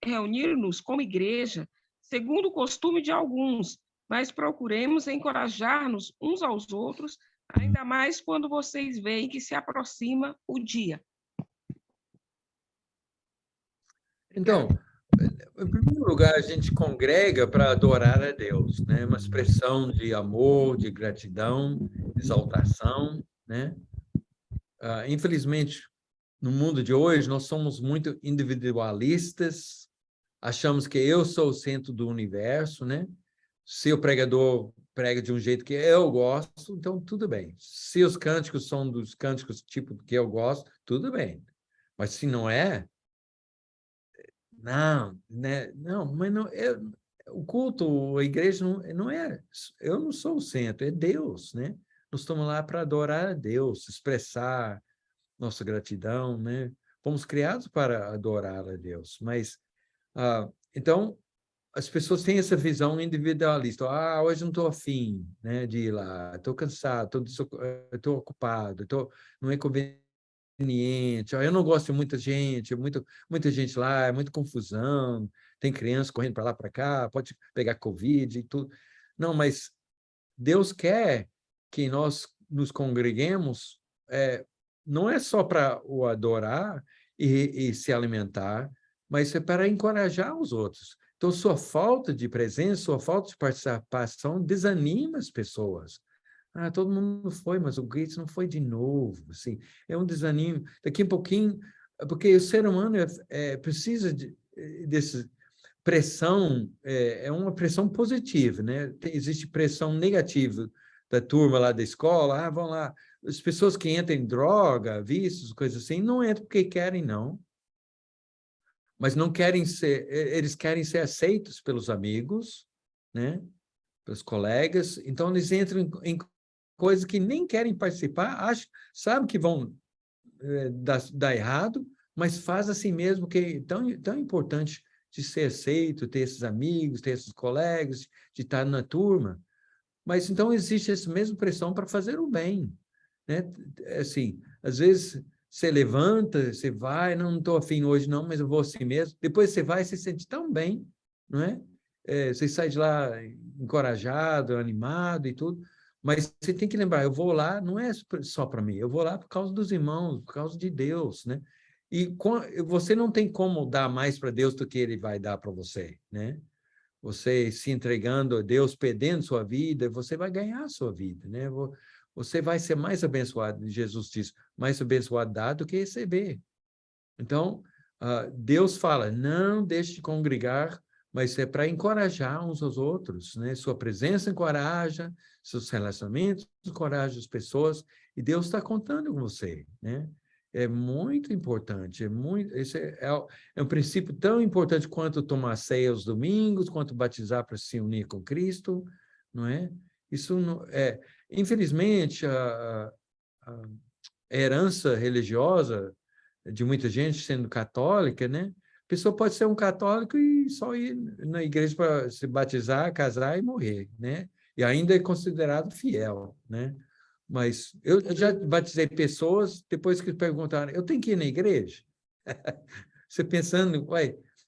G: reunir-nos como igreja, segundo o costume de alguns, mas procuremos encorajar-nos uns aos outros, ainda mais quando vocês veem que se aproxima o dia.
B: Então, em primeiro lugar, a gente congrega para adorar a Deus, né? Uma expressão de amor, de gratidão, exaltação, né? Infelizmente, no mundo de hoje, nós somos muito individualistas, achamos que eu sou o centro do universo, né? Se o pregador prega de um jeito que eu gosto, então tudo bem. Se os cânticos são dos cânticos tipo que eu gosto, tudo bem. Mas se não é, não, né? Não, mas não, o culto, a igreja não é, eu não sou o centro, é Deus, né? Nós estamos lá para adorar a Deus, expressar nossa gratidão, né? Fomos criados para adorar a Deus, mas, então, as pessoas têm essa visão individualista. Hoje não estou afim, né, de ir lá, estou cansado, estou ocupado, não é conveniente, eu não gosto de muita gente lá, é muita confusão, tem crianças correndo para lá, para cá, pode pegar Covid e tudo. Não, mas Deus quer que nós nos congreguemos, não é só para o adorar e se alimentar, mas é para encorajar os outros. Então, sua falta de presença, sua falta de participação desanima as pessoas. Todo mundo foi, mas o Gates não foi de novo. Assim, é um desânimo. Daqui a pouquinho, porque o ser humano precisa dessa pressão, é uma pressão positiva, né? Existe pressão negativa da turma lá da escola, vão lá. As pessoas que entram em droga, vícios, coisas assim, não entram porque querem, não. Mas não querem ser, eles querem ser aceitos pelos amigos, né? Pelos colegas, então eles entram em coisas que nem querem participar, sabem que vão dar errado, mas faz assim mesmo, que é tão importante de ser aceito, ter esses amigos, ter esses colegas, de estar na turma. Mas então existe essa mesma pressão para fazer o bem, né? Assim, às vezes você levanta, você vai, não estou afim hoje não, mas eu vou assim mesmo. Depois você vai e se sente tão bem, não é? Você sai de lá encorajado, animado e tudo, mas você tem que lembrar, eu vou lá, não é só para mim, eu vou lá por causa dos irmãos, por causa de Deus, né? E você não tem como dar mais para Deus do que Ele vai dar para você, né? Você se entregando a Deus, perdendo sua vida, você vai ganhar a sua vida, né? Você vai ser mais abençoado, Jesus diz, mais abençoado dar do que receber. Então, Deus fala, não deixe de congregar, mas é para encorajar uns aos outros, né? Sua presença encoraja, seus relacionamentos encorajam as pessoas, e Deus está contando com você, né? É muito importante, esse é um princípio tão importante quanto tomar ceia aos domingos, quanto batizar para se unir com Cristo, não é? Isso não, infelizmente, a herança religiosa de muita gente sendo católica, né? A pessoa pode ser um católico e só ir na igreja para se batizar, casar e morrer, né? E ainda é considerado fiel, né? Mas eu já batizei pessoas, depois que perguntaram, eu tenho que ir na igreja? Você pensando,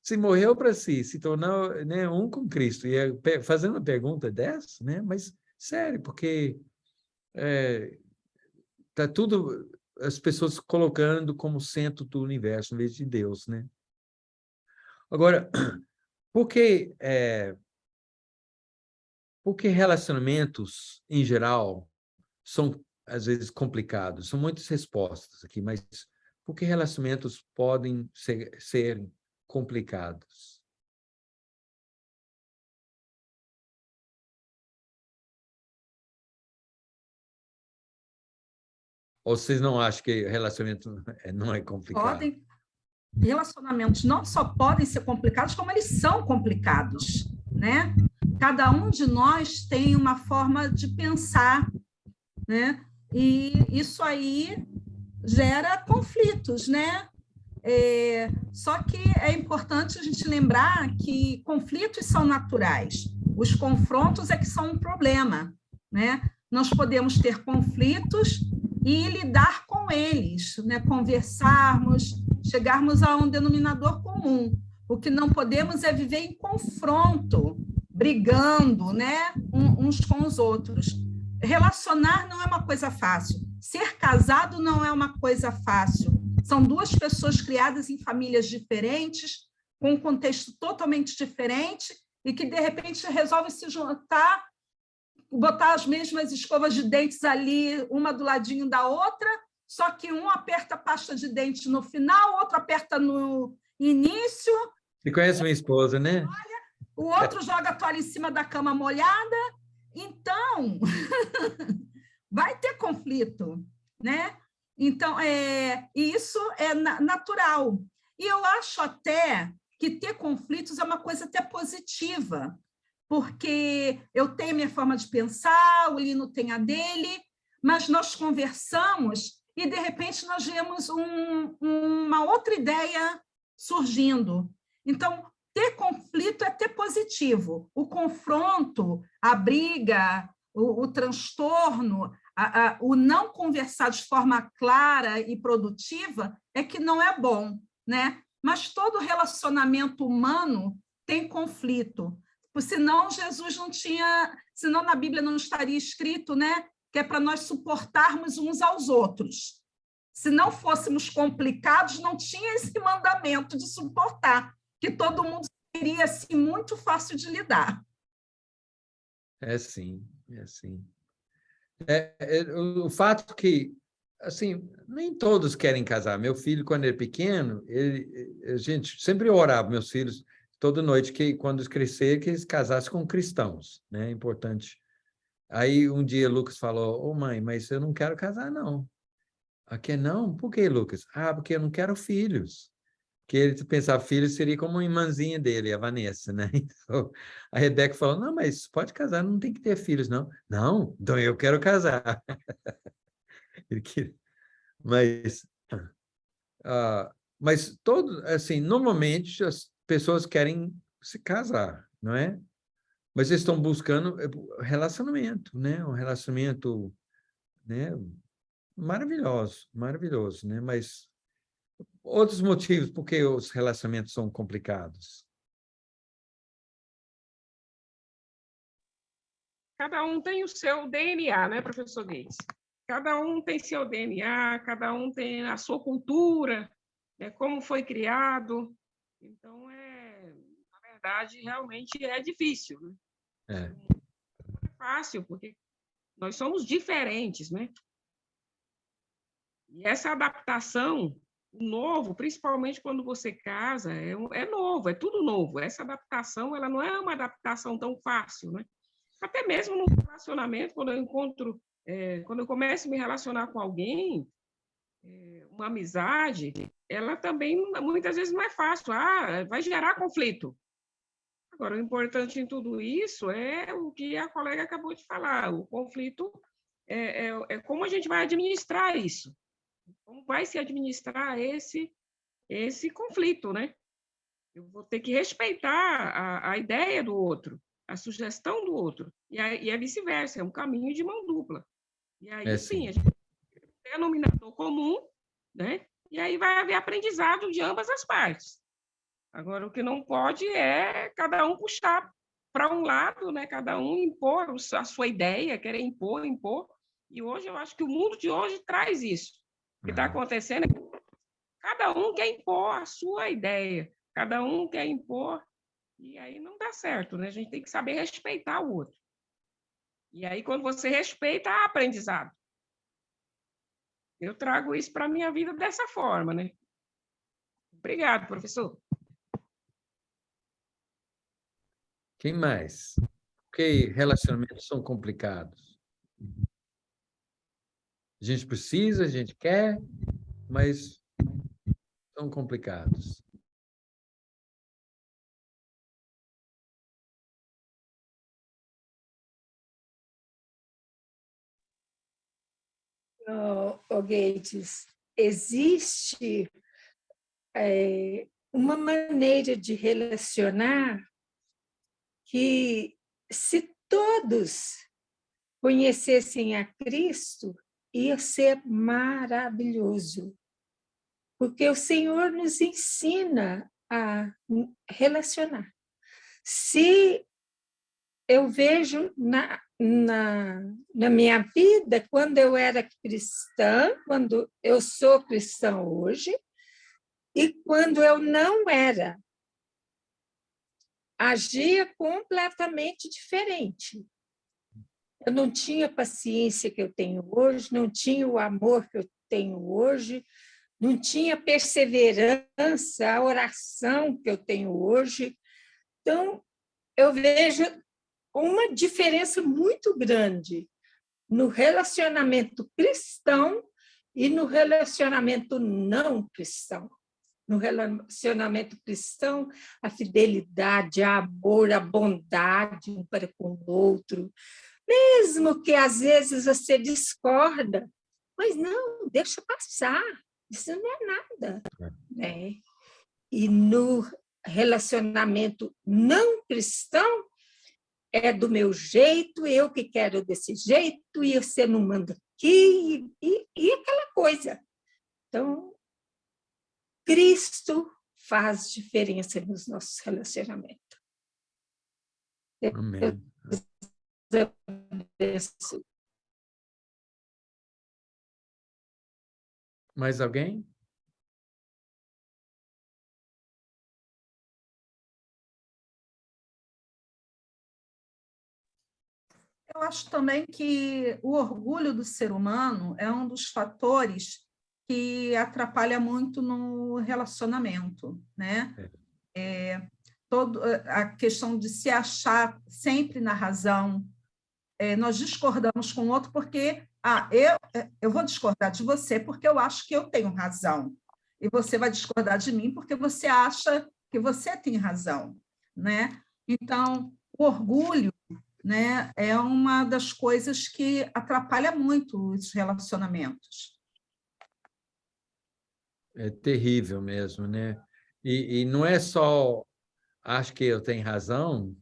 B: se morreu para si, se tornou, né, um com Cristo, e fazendo uma pergunta dessa, né? Mas sério, porque tá tudo, as pessoas colocando como centro do universo, em vez de Deus, né? Agora, por que relacionamentos, em geral, são, às vezes, complicados? São muitas respostas aqui, mas por que relacionamentos podem ser complicados? Ou vocês não acham que relacionamento não é complicado?
D: Relacionamentos não só podem ser complicados, como eles são complicados, né? Cada um de nós tem uma forma de pensar, né? E isso aí gera conflitos, né? Só que é importante a gente lembrar que conflitos são naturais, os confrontos é que são um problema, né? Nós podemos ter conflitos e lidar com eles, né? Conversarmos, chegarmos a um denominador comum. O que não podemos é viver em confronto, brigando, né? Uns com os outros. Relacionar não é uma coisa fácil. Ser casado não é uma coisa fácil. São duas pessoas criadas em famílias diferentes, com um contexto totalmente diferente, e que, de repente, resolvem se juntar, botar as mesmas escovas de dentes ali, uma do ladinho da outra, só que um aperta a pasta de dente no final, outro aperta no início.
B: Você conhece minha esposa, né?
D: O outro joga a toalha em cima da cama molhada. Então, vai ter conflito, né? Então, e isso é natural. E eu acho até que ter conflitos é uma coisa até positiva, porque eu tenho a minha forma de pensar, o Lino tem a dele, mas nós conversamos e, de repente, nós vemos uma outra ideia surgindo. Então, ter conflito é ter positivo. O confronto, a briga, o transtorno, o não conversar de forma clara e produtiva é que não é bom, né? Mas todo relacionamento humano tem conflito. Senão Jesus não tinha, senão na Bíblia não estaria escrito, né? Que é para nós suportarmos uns aos outros. Se não fôssemos complicados, não tinha esse mandamento de suportar, que todo mundo seria assim, muito fácil de lidar.
B: É sim, é sim. O fato que, assim, nem todos querem casar. Meu filho, quando ele é pequeno, a gente sempre orava, meus filhos, toda noite, que quando eles crescerem, que eles casassem com cristãos, né? É importante. Aí, um dia, Lucas falou, mãe, mas eu não quero casar, não. Aqui não? Por que, Lucas? Porque eu não quero filhos. Que ele pensava filho seria como uma irmãzinha dele, a Vanessa, né? Então, a Rebeca falou, não, mas pode casar, não tem que ter filhos, não. Não, então eu quero casar. Mas, todo, assim, normalmente as pessoas querem se casar, não é? Mas eles estão buscando relacionamento, né? Um relacionamento, né? Maravilhoso, né? Mas outros motivos por que os relacionamentos são complicados?
G: Cada um tem o seu DNA, né, professor Gates? Cada um tem seu DNA, cada um tem a sua cultura, né, como foi criado. Então, na verdade, realmente é difícil. Né? Não é fácil, porque nós somos diferentes, né? E essa adaptação, o novo, principalmente quando você casa, é novo, é tudo novo. Essa adaptação, ela não é uma adaptação tão fácil, né? Até mesmo no relacionamento, quando eu começo a me relacionar com alguém, uma amizade, ela também, muitas vezes, não é fácil. Vai gerar conflito. Agora, o importante em tudo isso é o que a colega acabou de falar. O conflito é como a gente vai administrar isso. Como vai se administrar esse conflito, né? Eu vou ter que respeitar a ideia do outro, a sugestão do outro, e é vice-versa, é um caminho de mão dupla. E aí, sim, a gente tem um denominador comum, né? E aí vai haver aprendizado de ambas as partes. Agora, o que não pode é cada um puxar para um lado, né? Cada um impor a sua ideia, querer impor. E hoje, eu acho que o mundo de hoje traz isso. O que está acontecendo é que cada um quer impor a sua ideia, cada um quer impor, e aí não dá certo, né? A gente tem que saber respeitar o outro. E aí, quando você respeita, há aprendizado. Eu trago isso para a minha vida dessa forma, né? Obrigado, professor.
B: Quem mais? Porque relacionamentos são complicados. A gente precisa, a gente quer, mas são complicados.
E: Gates, existe uma maneira de relacionar que, se todos conhecessem a Cristo, ia ser maravilhoso, porque o Senhor nos ensina a relacionar. Se eu vejo na minha vida, quando eu era cristã, quando eu sou cristã hoje, e quando eu não era, agia completamente diferente. Eu não tinha a paciência que eu tenho hoje, não tinha o amor que eu tenho hoje, não tinha a perseverança, a oração que eu tenho hoje. Então, eu vejo uma diferença muito grande no relacionamento cristão e no relacionamento não cristão. No relacionamento cristão, a fidelidade, a amor, a bondade um para com o outro, mesmo que às vezes você discorda, mas não, deixa passar, isso não é nada, né? E no relacionamento não cristão, é do meu jeito, eu que quero desse jeito, e você não manda aqui, e aquela coisa. Então, Cristo faz diferença nos nossos relacionamentos.
B: Amém. Mais alguém?
D: Eu acho também que o orgulho do ser humano é um dos fatores que atrapalha muito no relacionamento, né? A questão de se achar sempre na razão. Nós discordamos com o outro porque eu vou discordar de você porque eu acho que eu tenho razão, e você vai discordar de mim porque você acha que você tem razão, né? Então, o orgulho, né, é uma das coisas que atrapalha muito os relacionamentos.
B: É terrível mesmo, né? E não é só acho que eu tenho razão,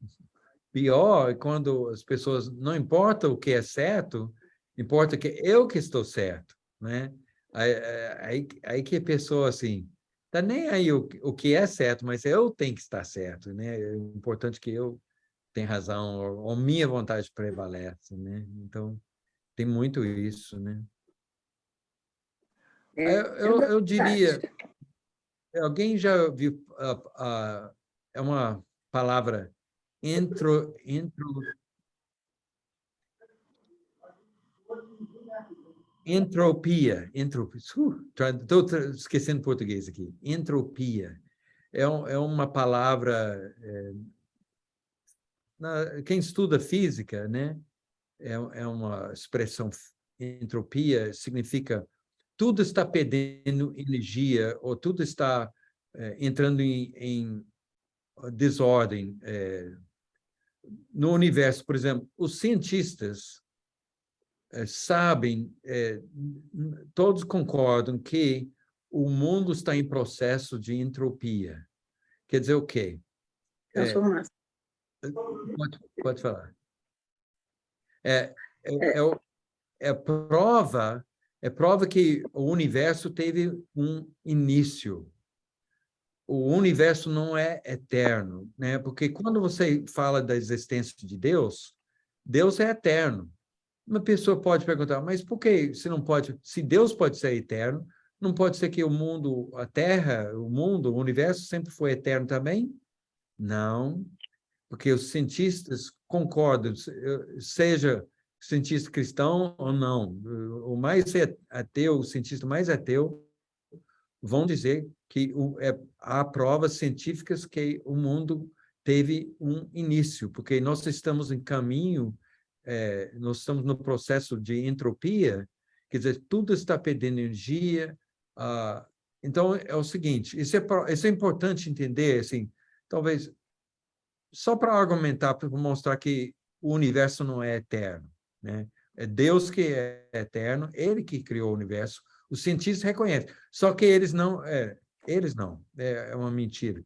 B: pior é quando as pessoas, não importa o que é certo, importa que eu que estou certo, né? Aí que a pessoa, assim, tá nem aí o que é certo, mas eu tenho que estar certo, né? É importante que eu tenha razão, ou minha vontade prevalece, né? Então, tem muito isso, né? Eu diria, alguém já viu, é uma palavra, entropia, estou esquecendo português aqui, entropia, é uma palavra, quem estuda física, né, é uma expressão, entropia significa tudo está perdendo energia, ou tudo está entrando em desordem. No universo, por exemplo, os cientistas sabem, todos concordam que o mundo está em processo de entropia. Quer dizer o quê?
C: Transformação.
B: Pode falar. É prova que o universo teve um início. O universo não é eterno, né? Porque quando você fala da existência de Deus, Deus é eterno. Uma pessoa pode perguntar, mas por que se não pode? Se Deus pode ser eterno, não pode ser que o mundo, a Terra, o mundo, o universo sempre foi eterno também? Não, porque os cientistas concordam, seja cientista cristão ou não, o mais ateu, o cientista mais ateu, vão dizer que há provas científicas que o mundo teve um início, porque nós estamos em caminho, nós estamos no processo de entropia, quer dizer, tudo está perdendo energia. Então, é o seguinte, isso é importante entender, assim, talvez, só para argumentar, para mostrar que o universo não é eterno, né? É Deus que é eterno, ele que criou o universo. Os cientistas reconhecem, só que eles não, é uma mentira.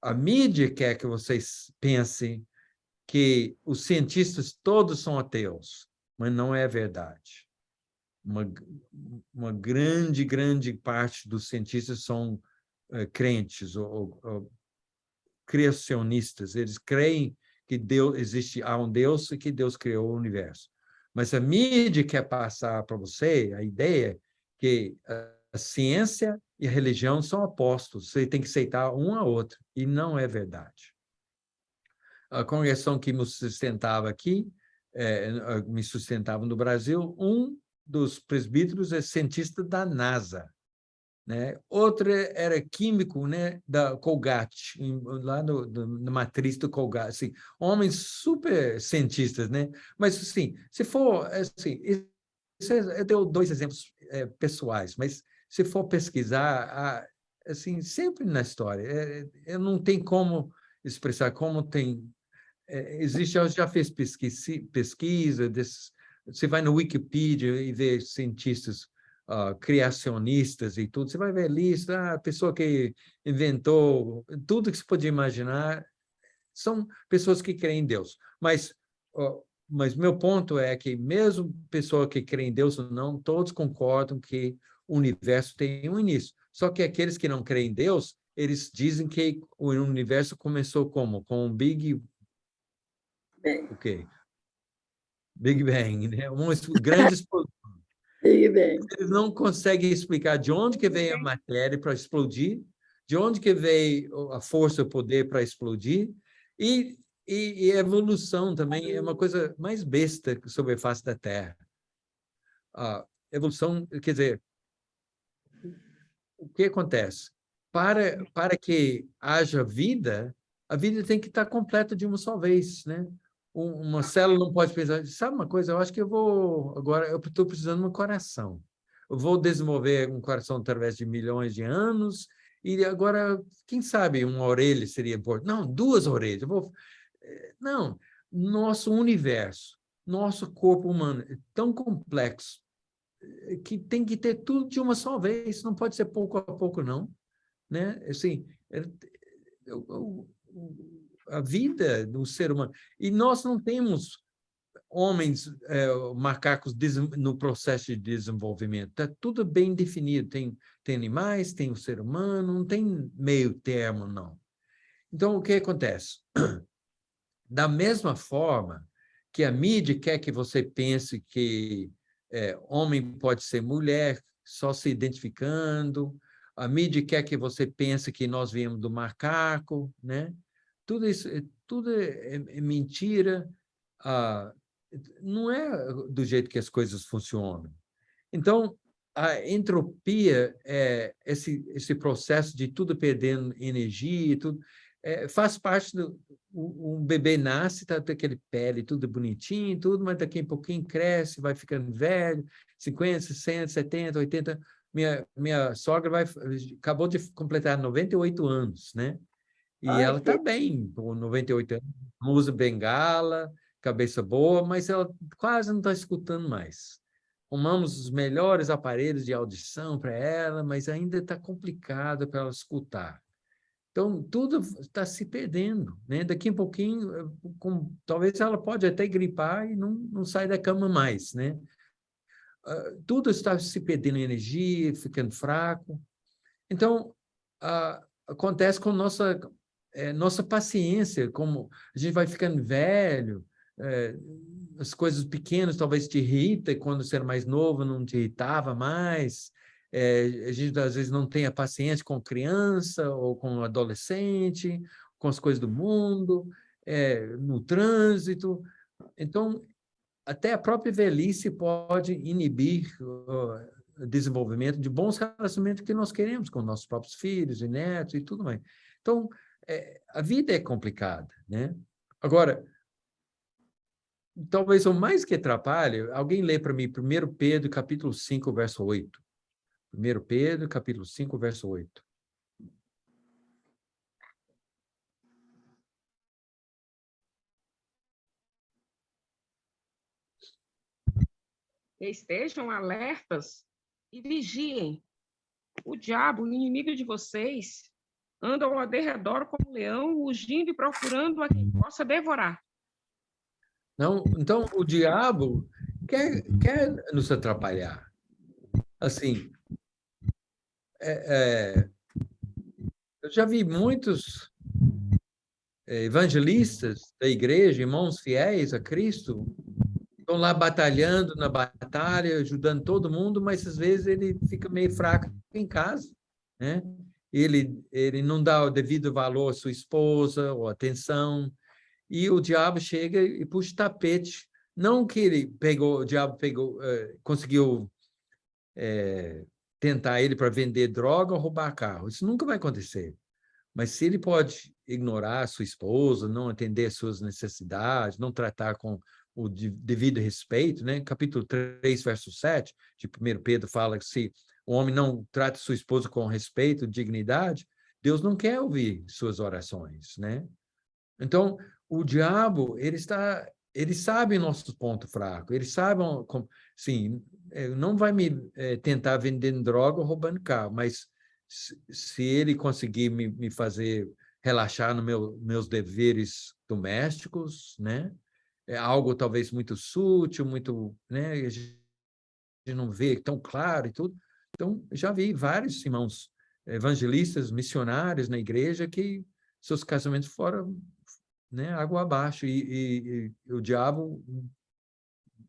B: A mídia quer que vocês pensem que os cientistas todos são ateus, mas não é verdade. Uma grande, grande parte dos cientistas são crentes ou criacionistas. Eles creem que há um Deus e que Deus criou o universo. Mas a mídia quer passar para você a ideia que a ciência e a religião são opostos. Você tem que aceitar um a outro. E não é verdade. A congregação que me sustentava aqui, me sustentava no Brasil, um dos presbíteros é cientista da NASA, né? Outro era químico, né, da Colgate, lá na matriz do Colgate, assim, homens super cientistas, né? Mas, assim, se for, assim, eu dei 2 exemplos pessoais, mas se for pesquisar, assim, sempre na história, eu não tenho como expressar como tem existe, eu já fiz pesquisa você vai no Wikipedia e vê cientistas criacionistas e tudo, você vai ver lista, a pessoa que inventou tudo que você podia imaginar, são pessoas que creem em Deus. Mas meu ponto é que mesmo pessoa que crê em Deus ou não, todos concordam que o universo tem um início. Só que aqueles que não creem em Deus, eles dizem que o universo começou como? Com um Big Big Bang, né? Uma grande explosão.
C: Big Bang.
B: Eles não conseguem explicar de onde que veio a matéria para explodir, de onde que veio a força, o poder para explodir, e evolução também é uma coisa mais besta sobre a face da Terra. A evolução, quer dizer, o que acontece? Para que haja vida, a vida tem que estar completa de uma só vez, né? Uma célula não pode pensar, sabe uma coisa, eu acho que agora eu estou precisando de um coração. Eu vou desenvolver um coração através de milhões de anos, e agora, quem sabe, uma orelha seria importante. Não, 2 orelhas. Não, nosso universo, nosso corpo humano é tão complexo que tem que ter tudo de uma só vez, não pode ser pouco a pouco, não. Né? Assim, a vida do ser humano. E nós não temos homens, macacos no processo de desenvolvimento. Está tudo bem definido. Tem animais, tem o ser humano, não tem meio termo, não. Então, o que acontece? Da mesma forma que a mídia quer que você pense que homem pode ser mulher, só se identificando, a mídia quer que você pense que nós viemos do macaco, né? Tudo isso tudo é mentira, não é do jeito que as coisas funcionam. Então, a entropia é esse processo de tudo perdendo energia, tudo, faz parte do... Um bebê nasce, está com aquele pele tudo bonitinho, tudo, mas daqui a pouquinho cresce, vai ficando velho, 50, 60, 70, 80. Minha sogra acabou de completar 98 anos, né? E ela está bem, com 98 anos, usa bengala, cabeça boa, mas ela quase não está escutando mais. Arrumamos os melhores aparelhos de audição para ela, mas ainda está complicado para ela escutar. Então, tudo está se perdendo, né? Daqui a pouquinho, talvez ela pode até gripar e não sai da cama mais, né? Tudo está se perdendo energia, ficando fraco. Então, acontece com nossa paciência, como a gente vai ficando velho, as coisas pequenas talvez te irritam, quando você era mais novo não te irritava mais, a gente às vezes não tem a paciência com criança ou com adolescente, com as coisas do mundo, no trânsito. Então, até a própria velhice pode inibir o desenvolvimento de bons relacionamentos que nós queremos com nossos próprios filhos e netos e tudo mais. Então, a vida é complicada, né? Agora, talvez o mais que atrapalhe, alguém lê para mim 1 Pedro, capítulo 5, verso 8. 1 Pedro, capítulo 5, verso 8.
G: estejam alertas e vigiem. O diabo, o inimigo de vocês, anda ao derredor como um leão, rugindo e procurando a quem possa devorar.
B: Não, então, o diabo quer nos atrapalhar. Assim, eu já vi muitos evangelistas da igreja, irmãos fiéis a Cristo, estão lá batalhando na batalha, ajudando todo mundo, mas às vezes ele fica meio fraco em casa, né? Ele não dá o devido valor à sua esposa ou atenção, e o diabo chega e puxa o tapete. Não que o diabo conseguiu tentar ele para vender droga ou roubar carro. Isso nunca vai acontecer. Mas se ele pode ignorar a sua esposa, não atender às suas necessidades, não tratar com o devido respeito, né? Capítulo 3, verso 7, de 1 Pedro fala que se o homem não trata sua esposa com respeito, dignidade, Deus não quer ouvir suas orações, né? Então, o diabo, ele sabe nosso ponto fraco, ele sabe, sim, não vai me tentar vendendo droga ou roubando carro, mas se ele conseguir me fazer relaxar nos meus deveres domésticos, né? É algo talvez muito sutil, muito, né? A gente não vê tão claro e tudo. Então, já vi vários irmãos evangelistas, missionários na igreja que seus casamentos foram, né, água abaixo, e o diabo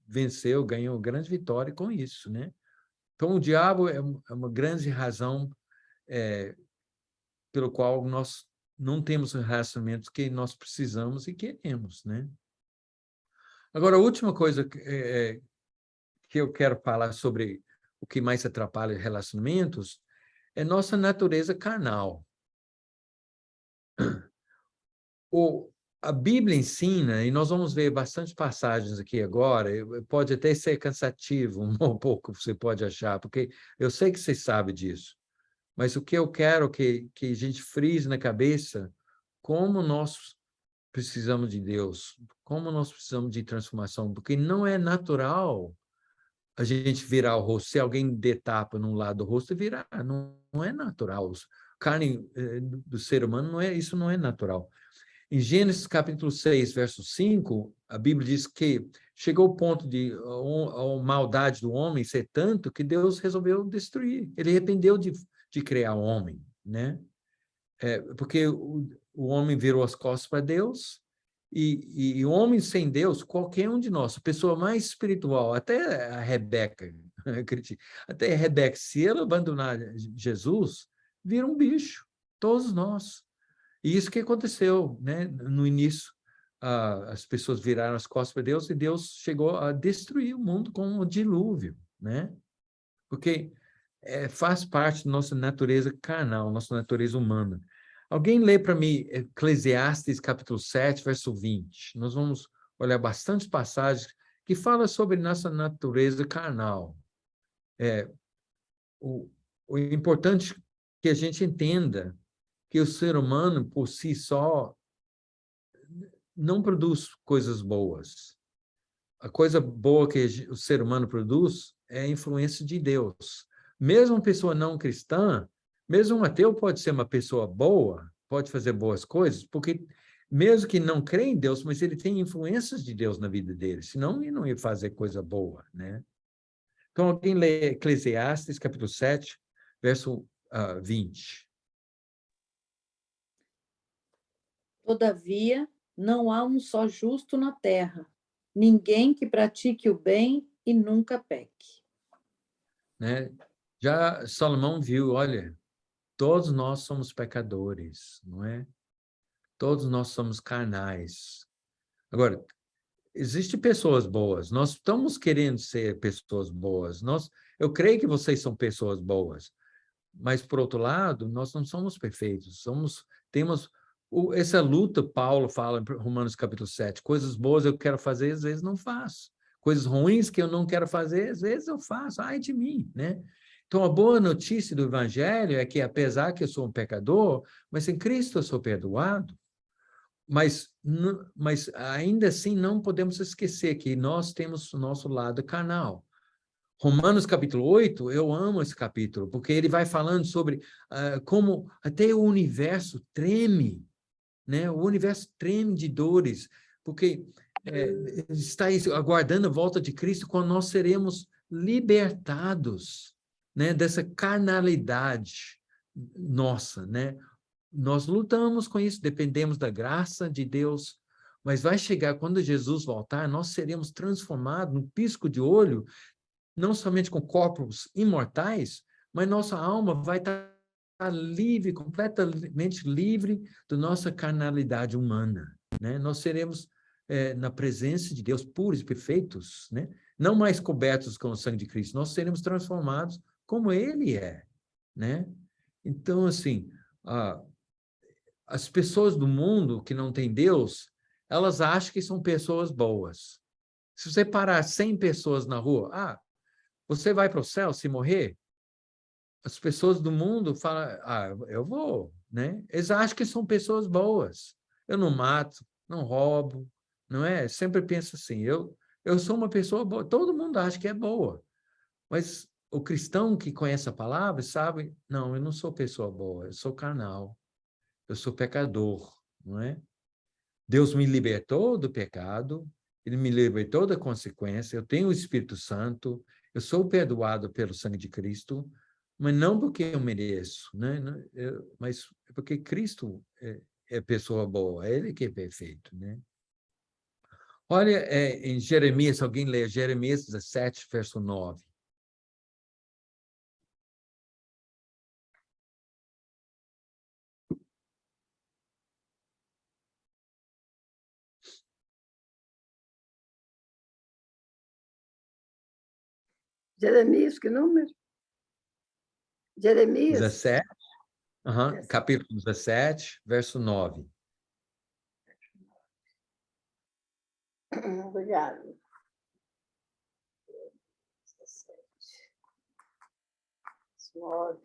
B: venceu, ganhou grande vitória com isso, né? Então, o diabo é uma grande razão pelo qual nós não temos os relacionamentos que nós precisamos e queremos, né? Agora, a última coisa que eu quero falar sobre o que mais atrapalha relacionamentos é nossa natureza carnal. A Bíblia ensina, e nós vamos ver bastante passagens aqui agora, pode até ser cansativo, um pouco, você pode achar, porque eu sei que você sabe disso, mas o que eu quero que a gente frise na cabeça, como nós precisamos de Deus, como nós precisamos de transformação, porque não é natural a gente virar o rosto. Se alguém der tapa num lado do rosto, virar, não é natural. Carne do ser humano, isso não é natural. Em Gênesis capítulo 6, verso 5, a Bíblia diz que chegou o ponto de a maldade do homem ser tanto que Deus resolveu destruir. Ele arrependeu de criar o homem, né? Porque o homem virou as costas para Deus, e o homem sem Deus, qualquer um de nós, a pessoa mais espiritual, até a Rebeca, até a Rebeca, se ela abandonar Jesus, vira um bicho, todos nós. E isso que aconteceu, né? No início, as pessoas viraram as costas para Deus e Deus chegou a destruir o mundo com o dilúvio, né? Porque faz parte da nossa natureza carnal, nossa natureza humana. Alguém lê para mim Eclesiastes capítulo 7, verso 20. Nós vamos olhar bastante passagens que falam sobre nossa natureza carnal. O importante é que a gente entenda que o ser humano, por si só, não produz coisas boas. A coisa boa que o ser humano produz é a influência de Deus. Mesmo uma pessoa não cristã, mesmo um ateu pode ser uma pessoa boa, pode fazer boas coisas, porque mesmo que não crê em Deus, mas ele tem influências de Deus na vida dele, senão ele não ia fazer coisa boa, né? Então, alguém lê Eclesiastes, capítulo 7, verso 20.
J: Todavia, não há um só justo na terra, ninguém que pratique o bem e nunca peque.
B: Né? Já Salomão viu, olha, todos nós somos pecadores, não é? Todos nós somos carnais. Agora, existem pessoas boas, nós estamos querendo ser pessoas boas, eu creio que vocês são pessoas boas, mas, por outro lado, nós não somos perfeitos, temos essa luta. Paulo fala em Romanos capítulo 7, coisas boas eu quero fazer, às vezes não faço. Coisas ruins que eu não quero fazer, às vezes eu faço. Ai de mim, né? Então, a boa notícia do Evangelho é que, apesar que eu sou um pecador, mas em Cristo eu sou perdoado. Mas ainda assim, não podemos esquecer que nós temos o nosso lado carnal. Romanos capítulo 8, eu amo esse capítulo, porque ele vai falando sobre como até o universo treme, né? O universo treme de dores, porque está aguardando a volta de Cristo, quando nós seremos libertados, né? Dessa carnalidade nossa, né? Nós lutamos com isso, dependemos da graça de Deus, mas vai chegar quando Jesus voltar, nós seremos transformados num pisco de olho, não somente com corpos imortais, mas nossa alma vai estar livre, completamente livre da nossa carnalidade humana, né? Nós seremos na presença de Deus puros e perfeitos, né? Não mais cobertos com o sangue de Cristo, nós seremos transformados como Ele é, né? Então, assim, as pessoas do mundo que não têm Deus, elas acham que são pessoas boas. Se você parar 100 pessoas na rua, você vai para o céu se morrer? As pessoas do mundo falam, eu vou, né? Eles acham que são pessoas boas. Eu não mato, não roubo, não é? Sempre penso assim, eu sou uma pessoa boa. Todo mundo acha que é boa. Mas o cristão que conhece a palavra sabe, não, eu não sou pessoa boa, eu sou carnal, eu sou pecador, não é? Deus me libertou do pecado, Ele me libertou da consequência, eu tenho o Espírito Santo, eu sou perdoado pelo sangue de Cristo, mas não porque eu mereço, né? Mas porque Cristo é pessoa boa, é Ele que é perfeito, né? Olha, em Jeremias, alguém lê Jeremias 17, verso 9.
C: Jeremias, que número? Jeremias?
B: 17, capítulo 17, verso 9.
C: Obrigada. 9.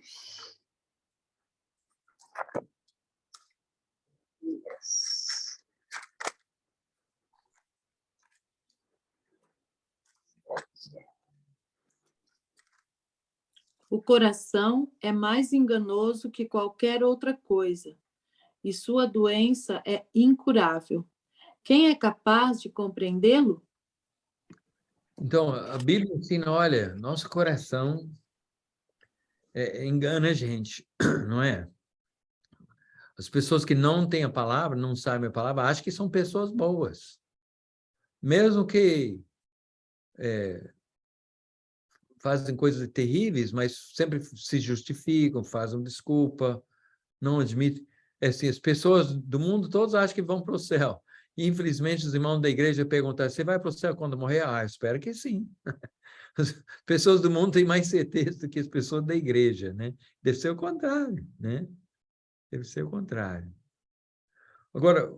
C: Yes.
J: O coração é mais enganoso que qualquer outra coisa, e sua doença é incurável. Quem é capaz de compreendê-lo?
B: Então, a Bíblia ensina, olha, nosso coração engana a gente, não é? As pessoas que não têm a palavra, não sabem a palavra, acham que são pessoas boas. Mesmo que fazem coisas terríveis, mas sempre se justificam, fazem desculpa, não admitem. Assim, as pessoas do mundo todos acham que vão para o céu. Infelizmente, os irmãos da igreja perguntaram, você vai para o céu quando morrer? Eu espero que sim. As pessoas do mundo têm mais certeza do que as pessoas da igreja, né? Deve ser o contrário, né? Deve ser o contrário. Agora,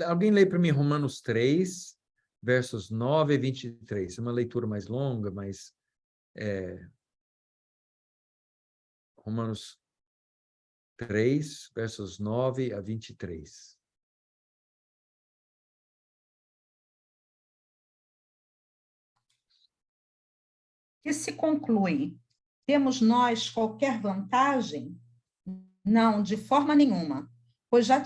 B: alguém lê para mim Romanos 3, versos 9 a 23. É uma leitura mais longa, mas Romanos 3, versos 9 a 23.
D: Que se conclui? Temos nós qualquer vantagem? Não, de forma nenhuma, pois já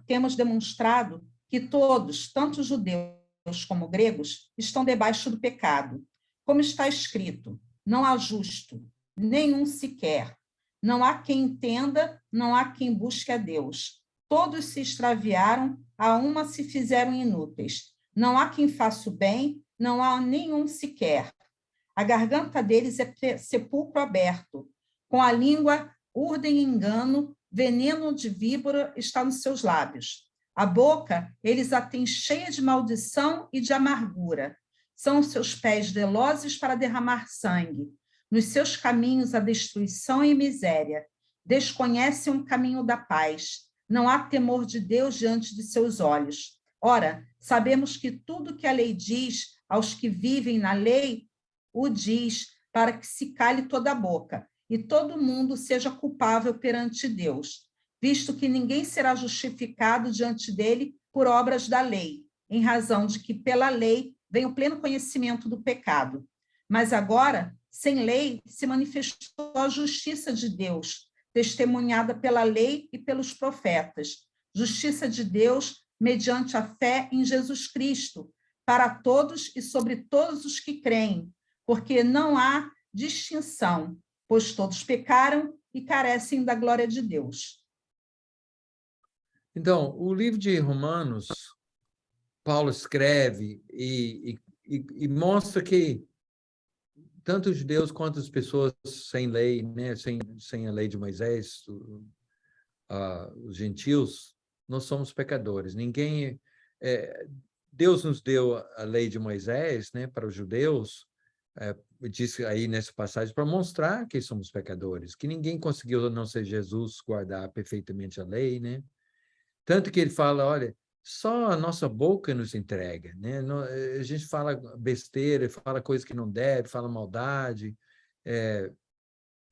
D: temos demonstrado que todos, tanto judeus como gregos, estão debaixo do pecado. Como está escrito, não há justo, nenhum sequer. Não há quem entenda, não há quem busque a Deus. Todos se extraviaram, a uma se fizeram inúteis. Não há quem faça o bem, não há nenhum sequer. A garganta deles é sepulcro aberto. Com a língua urdem engano, veneno de víbora está nos seus lábios. A boca, eles a têm cheia de maldição e de amargura. São os seus pés velozes para derramar sangue. Nos seus caminhos a destruição e miséria. Desconhecem o caminho da paz. Não há temor de Deus diante de seus olhos. Ora, sabemos que tudo que a lei diz aos que vivem na lei, o diz para que se cale toda a boca e todo mundo seja culpável perante Deus, visto que ninguém será justificado diante dele por obras da lei, em razão de que pela lei vem o pleno conhecimento do pecado. Mas agora, sem lei, se manifestou a justiça de Deus, testemunhada pela lei e pelos profetas. Justiça de Deus mediante a fé em Jesus Cristo, para todos e sobre todos os que creem, porque não há distinção, pois todos pecaram e carecem da glória de Deus.
B: Então, o livro de Romanos, Paulo escreve e mostra que tanto os judeus quanto as pessoas sem lei, né, sem a lei de Moisés, os gentios, nós somos pecadores. Deus nos deu a lei de Moisés, né, para os judeus, disse aí nessa passagem, para mostrar que somos pecadores, que ninguém conseguiu, a não ser Jesus, guardar perfeitamente a lei, né? Tanto que ele fala, olha, só a nossa boca nos entrega, né? A gente fala besteira, fala coisa que não deve, fala maldade.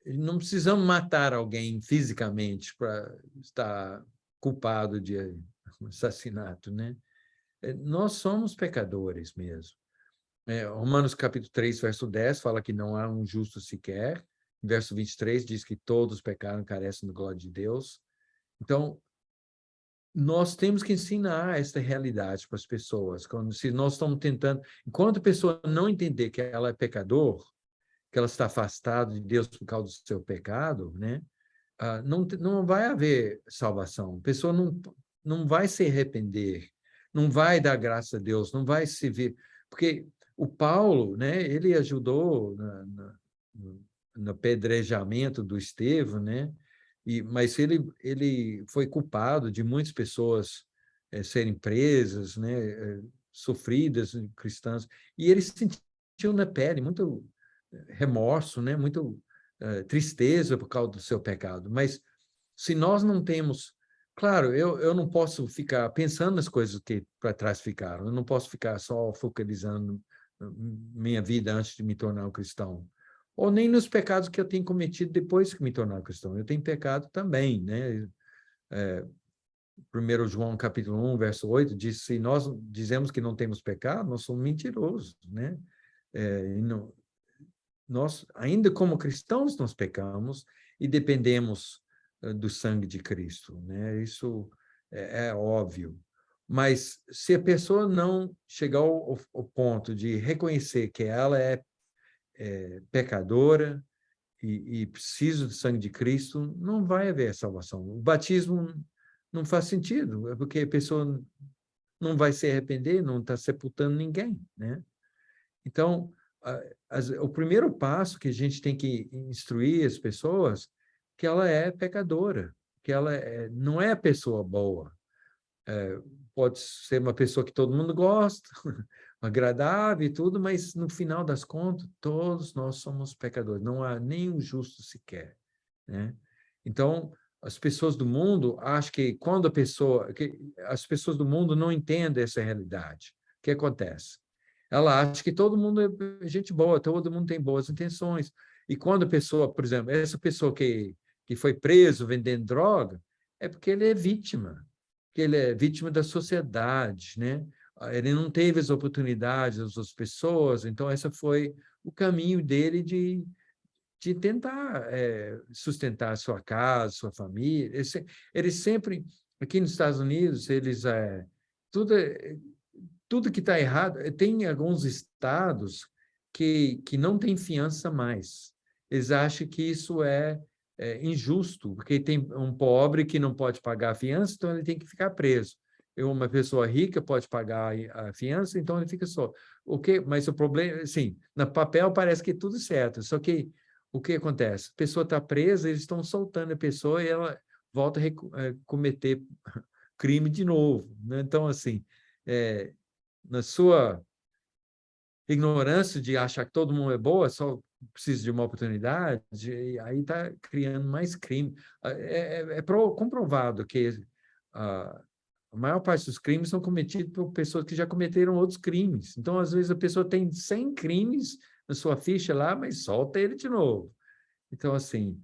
B: Não precisamos matar alguém fisicamente para estar culpado de assassinato, né? Nós somos pecadores mesmo. Romanos capítulo 3, verso 10, fala que não há um justo sequer. Verso 23 diz que todos pecaram e carecem da glória de Deus. Então, nós temos que ensinar esta realidade para as pessoas. Se nós estamos tentando... Enquanto a pessoa não entender que ela é pecador, que ela está afastada de Deus por causa do seu pecado, né? Não vai haver salvação. A pessoa não vai se arrepender, não vai dar graça a Deus, não vai se ver... Porque o Paulo, né, ele ajudou no apedrejamento do Estevão, né? Mas ele foi culpado de muitas pessoas serem presas, né, sofridas, cristãs, e ele sentiu na pele muito remorso, né, muito tristeza por causa do seu pecado. Mas se nós não temos... Claro, eu não posso ficar pensando nas coisas que para trás ficaram, eu não posso ficar só focalizando minha vida antes de me tornar um cristão, ou nem nos pecados que eu tenho cometido depois que me tornar cristão. Eu tenho pecado também, né? 1 João capítulo 1, verso 8, diz, se nós dizemos que não temos pecado, nós somos mentirosos, né? Nós, ainda como cristãos, nós pecamos e dependemos do sangue de Cristo, né? Isso é óbvio. Mas se a pessoa não chegar ao ponto de reconhecer que ela é pecadora e precisa do sangue de Cristo, não vai haver salvação. O batismo não faz sentido, porque a pessoa não vai se arrepender, não está sepultando ninguém, né? Então, o primeiro passo que a gente tem que instruir as pessoas, que ela é pecadora, que ela não é a pessoa boa. Pode ser uma pessoa que todo mundo gosta, agradável e tudo, mas no final das contas, todos nós somos pecadores, não há nenhum justo sequer, né? Então, as pessoas do mundo acham que as pessoas do mundo não entendem essa realidade. O que acontece? Ela acha que todo mundo é gente boa, todo mundo tem boas intenções. E quando a pessoa, por exemplo, essa pessoa que foi preso vendendo droga, é porque ele é vítima, que ele é vítima da sociedade, né? Ele não teve as oportunidades das outras pessoas, então esse foi o caminho dele de tentar sustentar a sua casa, sua família. Eles sempre, aqui nos Estados Unidos, tudo que está errado, tem alguns estados que não tem fiança mais. Eles acham que isso é injusto, porque tem um pobre que não pode pagar a fiança, então ele tem que ficar preso. Uma pessoa rica pode pagar a fiança, então ele fica só. Mas o problema, assim, no papel parece que é tudo certo, só que o que acontece? A pessoa está presa, eles estão soltando a pessoa e ela volta a cometer crime de novo, né? Então, assim, na sua ignorância de achar que todo mundo é boa, só precisa de uma oportunidade, e aí está criando mais crime. Comprovado que a maior parte dos crimes são cometidos por pessoas que já cometeram outros crimes. Então, às vezes, a pessoa tem 100 crimes na sua ficha lá, mas solta ele de novo. Então, assim,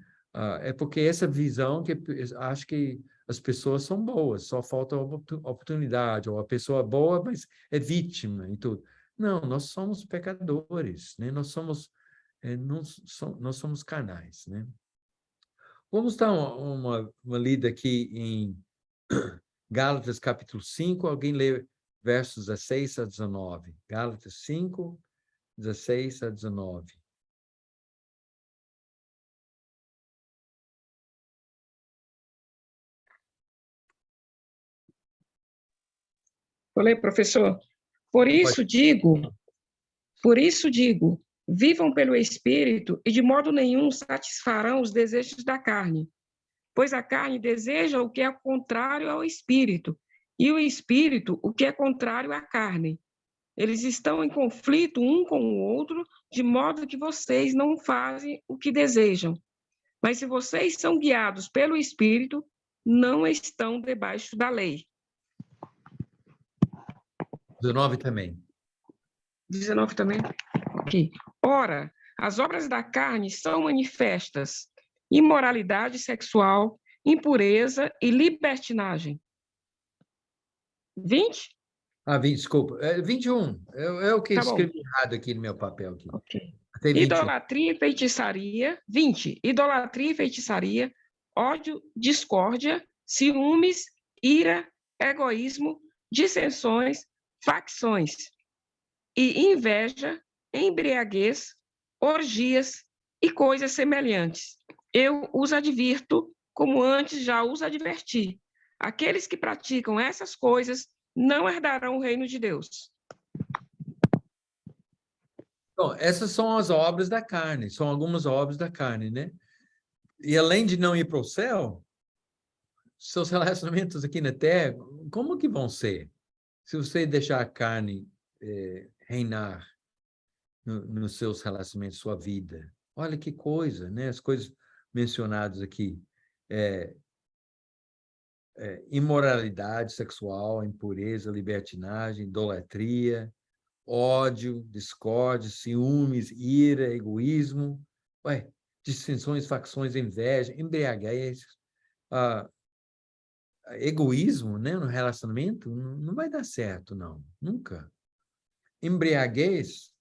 B: é porque essa visão que acho que as pessoas são boas, só falta oportunidade, ou a pessoa boa, mas é vítima e tudo. Não, nós somos pecadores, né? Nós somos carnais, né? Vamos dar uma lida aqui em Gálatas, capítulo 5. Alguém lê versos 16 a 19. Gálatas 5, 16 a 19.
G: Falei, professor. Por isso digo, vivam pelo Espírito e de modo nenhum satisfarão os desejos da carne, pois a carne deseja o que é contrário ao Espírito, e o Espírito o que é contrário à carne. Eles estão em conflito um com o outro, de modo que vocês não fazem o que desejam. Mas se vocês são guiados pelo Espírito, não estão debaixo da lei.
B: 19 também.
G: 19 também? Ok. Ora, as obras da carne são manifestas: imoralidade sexual, impureza e libertinagem. 20?
B: 20, desculpa. 21. É o que
G: Tá bom.
B: escrevi errado aqui no meu papel. Aqui.
G: Ok.
B: Tem 21.
G: Idolatria e feitiçaria. 20. Idolatria e feitiçaria, ódio, discórdia, ciúmes, ira, egoísmo, dissensões, facções e inveja, embriaguez, orgias e coisas semelhantes. Eu os advirto, como antes já os adverti. Aqueles que praticam essas coisas não herdarão o reino de Deus.
B: Bom, essas são as obras da carne, são algumas obras da carne, né? E além de não ir para o céu, seus relacionamentos aqui na Terra, como que vão ser? Se você deixar a carne reinar nos seus relacionamentos, sua vida. Olha que coisa, né? As coisas mencionadas aqui. Imoralidade sexual, impureza, libertinagem, idolatria, ódio, discórdia, ciúmes, ira, egoísmo, dissensões, facções, inveja, embriaguez, egoísmo, né, no relacionamento, não vai dar certo, não, nunca. Embriaguez,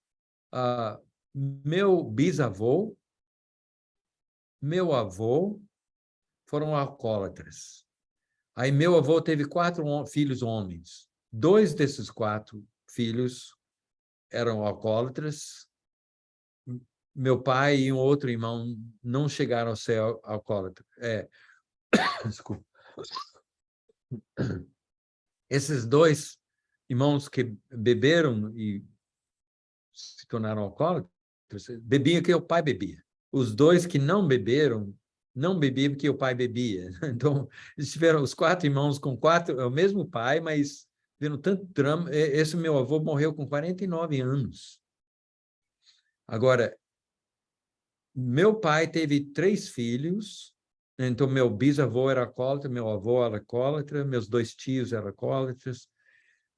B: meu bisavô, meu avô foram alcoólatras. Aí meu avô teve 4 filhos homens. 2 desses 4 filhos eram alcoólatras. Meu pai e um outro irmão não chegaram a ser alcoólatras. Desculpa. Esses 2 irmãos que beberam e se tornaram alcoólatras, bebiam que o pai bebia. Os 2 que não beberam, não bebiam porque o pai bebia. Então, eles tiveram os 4 irmãos com 4, é o mesmo pai, mas vendo tanto drama. Esse meu avô morreu com 49 anos. Agora, meu pai teve 3 filhos, então meu bisavô era alcoólatra, meu avô era alcoólatra, meus 2 tios eram alcoólatras.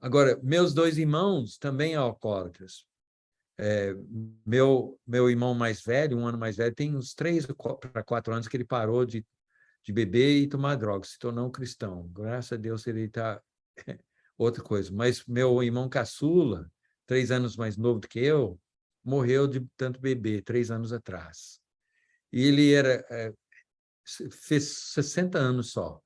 B: Agora, meus 2 irmãos também eram alcoólatras. Meu irmão mais velho, 1 ano mais velho, tem uns 3 para 4 anos que ele parou de beber e tomar droga, se tornou um cristão. Graças a Deus ele está outra coisa. Mas meu irmão caçula, 3 anos mais novo do que eu, morreu de tanto beber 3 anos atrás. E ele fez 60 anos só.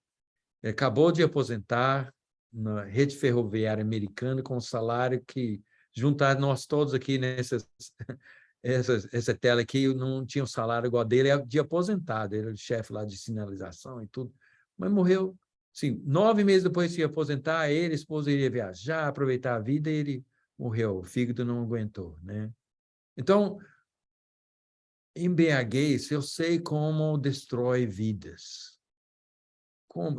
B: Ele acabou de aposentar na rede ferroviária americana com um salário que, juntar nós todos aqui essa tela aqui, não tinha um salário igual dele, de aposentado. Ele era o chefe lá de sinalização e tudo. Mas morreu, sim, 9 meses depois de se aposentar, ele, a esposa, iria viajar, aproveitar a vida, e ele morreu. O fígado não aguentou, né? Então, embriaguez, eu sei como destrói vidas.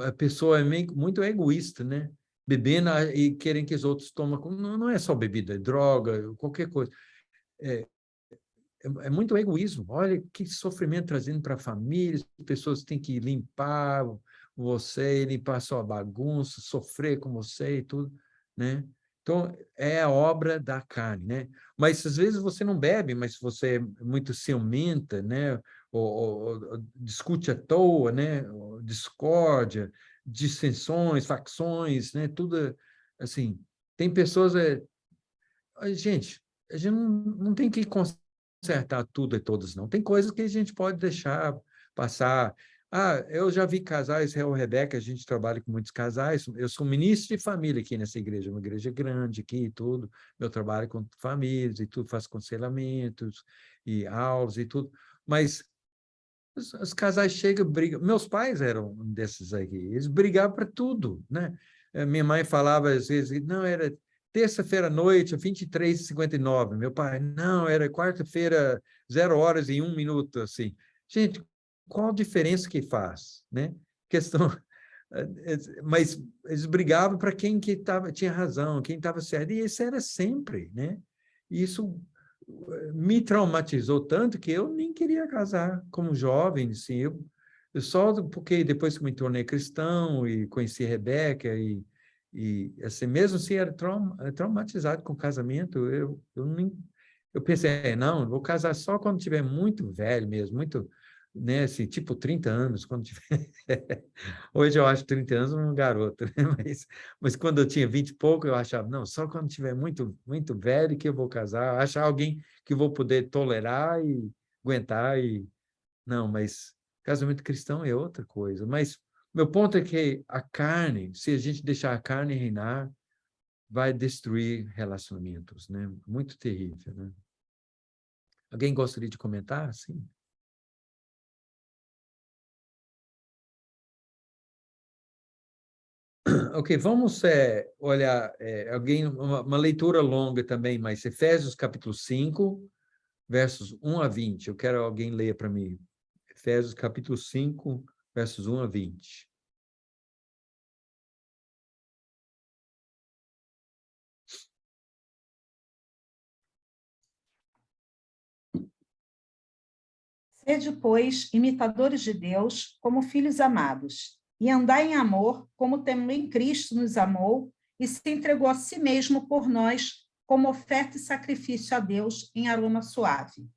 B: A pessoa é muito egoísta, né? Bebendo e querem que os outros tomem. Não é só bebida, é droga, qualquer coisa. É muito egoísmo. Olha que sofrimento trazendo para a família, as pessoas têm que limpar você, limpar sua bagunça, sofrer com você e tudo, né? Então, é a obra da carne, né? Mas, às vezes, você não bebe, mas você é muito ciumenta, né? Ou discute à toa, né? Discórdia, dissensões, facções, né? Tudo assim. Tem pessoas... gente, a gente não tem que consertar tudo e todos, não. Tem coisas que a gente pode deixar passar. Eu já vi casais, eu e Rebeca, a gente trabalha com muitos casais, eu sou ministro de família aqui nessa igreja, uma igreja grande aqui e tudo, eu trabalho com famílias e tudo, faço aconselhamentos e aulas e tudo, mas os casais chegam, brigam. Meus pais eram um desses aqui, eles brigavam para tudo, né? Minha mãe falava às vezes, não, era terça-feira à noite, 23h59. Meu pai, não, era quarta-feira, 0h01, assim. Gente, qual a diferença que faz, né? Questão... Mas eles brigavam para quem que tinha razão, quem estava certo, e isso era sempre, né? Isso me traumatizou tanto que eu nem queria casar como jovem, assim, eu só porque depois que me tornei cristão e conheci a Rebeca e assim, mesmo assim era traumatizado com o casamento, eu pensei, não, vou casar só quando tiver muito velho mesmo, muito, né, assim, tipo 30 anos, quando tiver... Hoje eu acho 30 anos um garoto, né? Mas quando eu tinha 20 e pouco, eu achava, não, só quando tiver muito, muito velho que eu vou casar, achar alguém que eu vou poder tolerar e aguentar. Não, mas casamento cristão é outra coisa. Mas meu ponto é que a carne, se a gente deixar a carne reinar, vai destruir relacionamentos, né? Muito terrível, né? Alguém gostaria de comentar? Sim. Ok, vamos olhar uma leitura longa também, mas Efésios capítulo 5, versos 1 a 20. Eu quero alguém ler para mim. Efésios capítulo 5, versos 1 a 20.
D: Sede, pois, imitadores de Deus, como filhos amados, e andai em amor, como também Cristo nos amou e se entregou a si mesmo por nós, como oferta e sacrifício a Deus em aroma suave.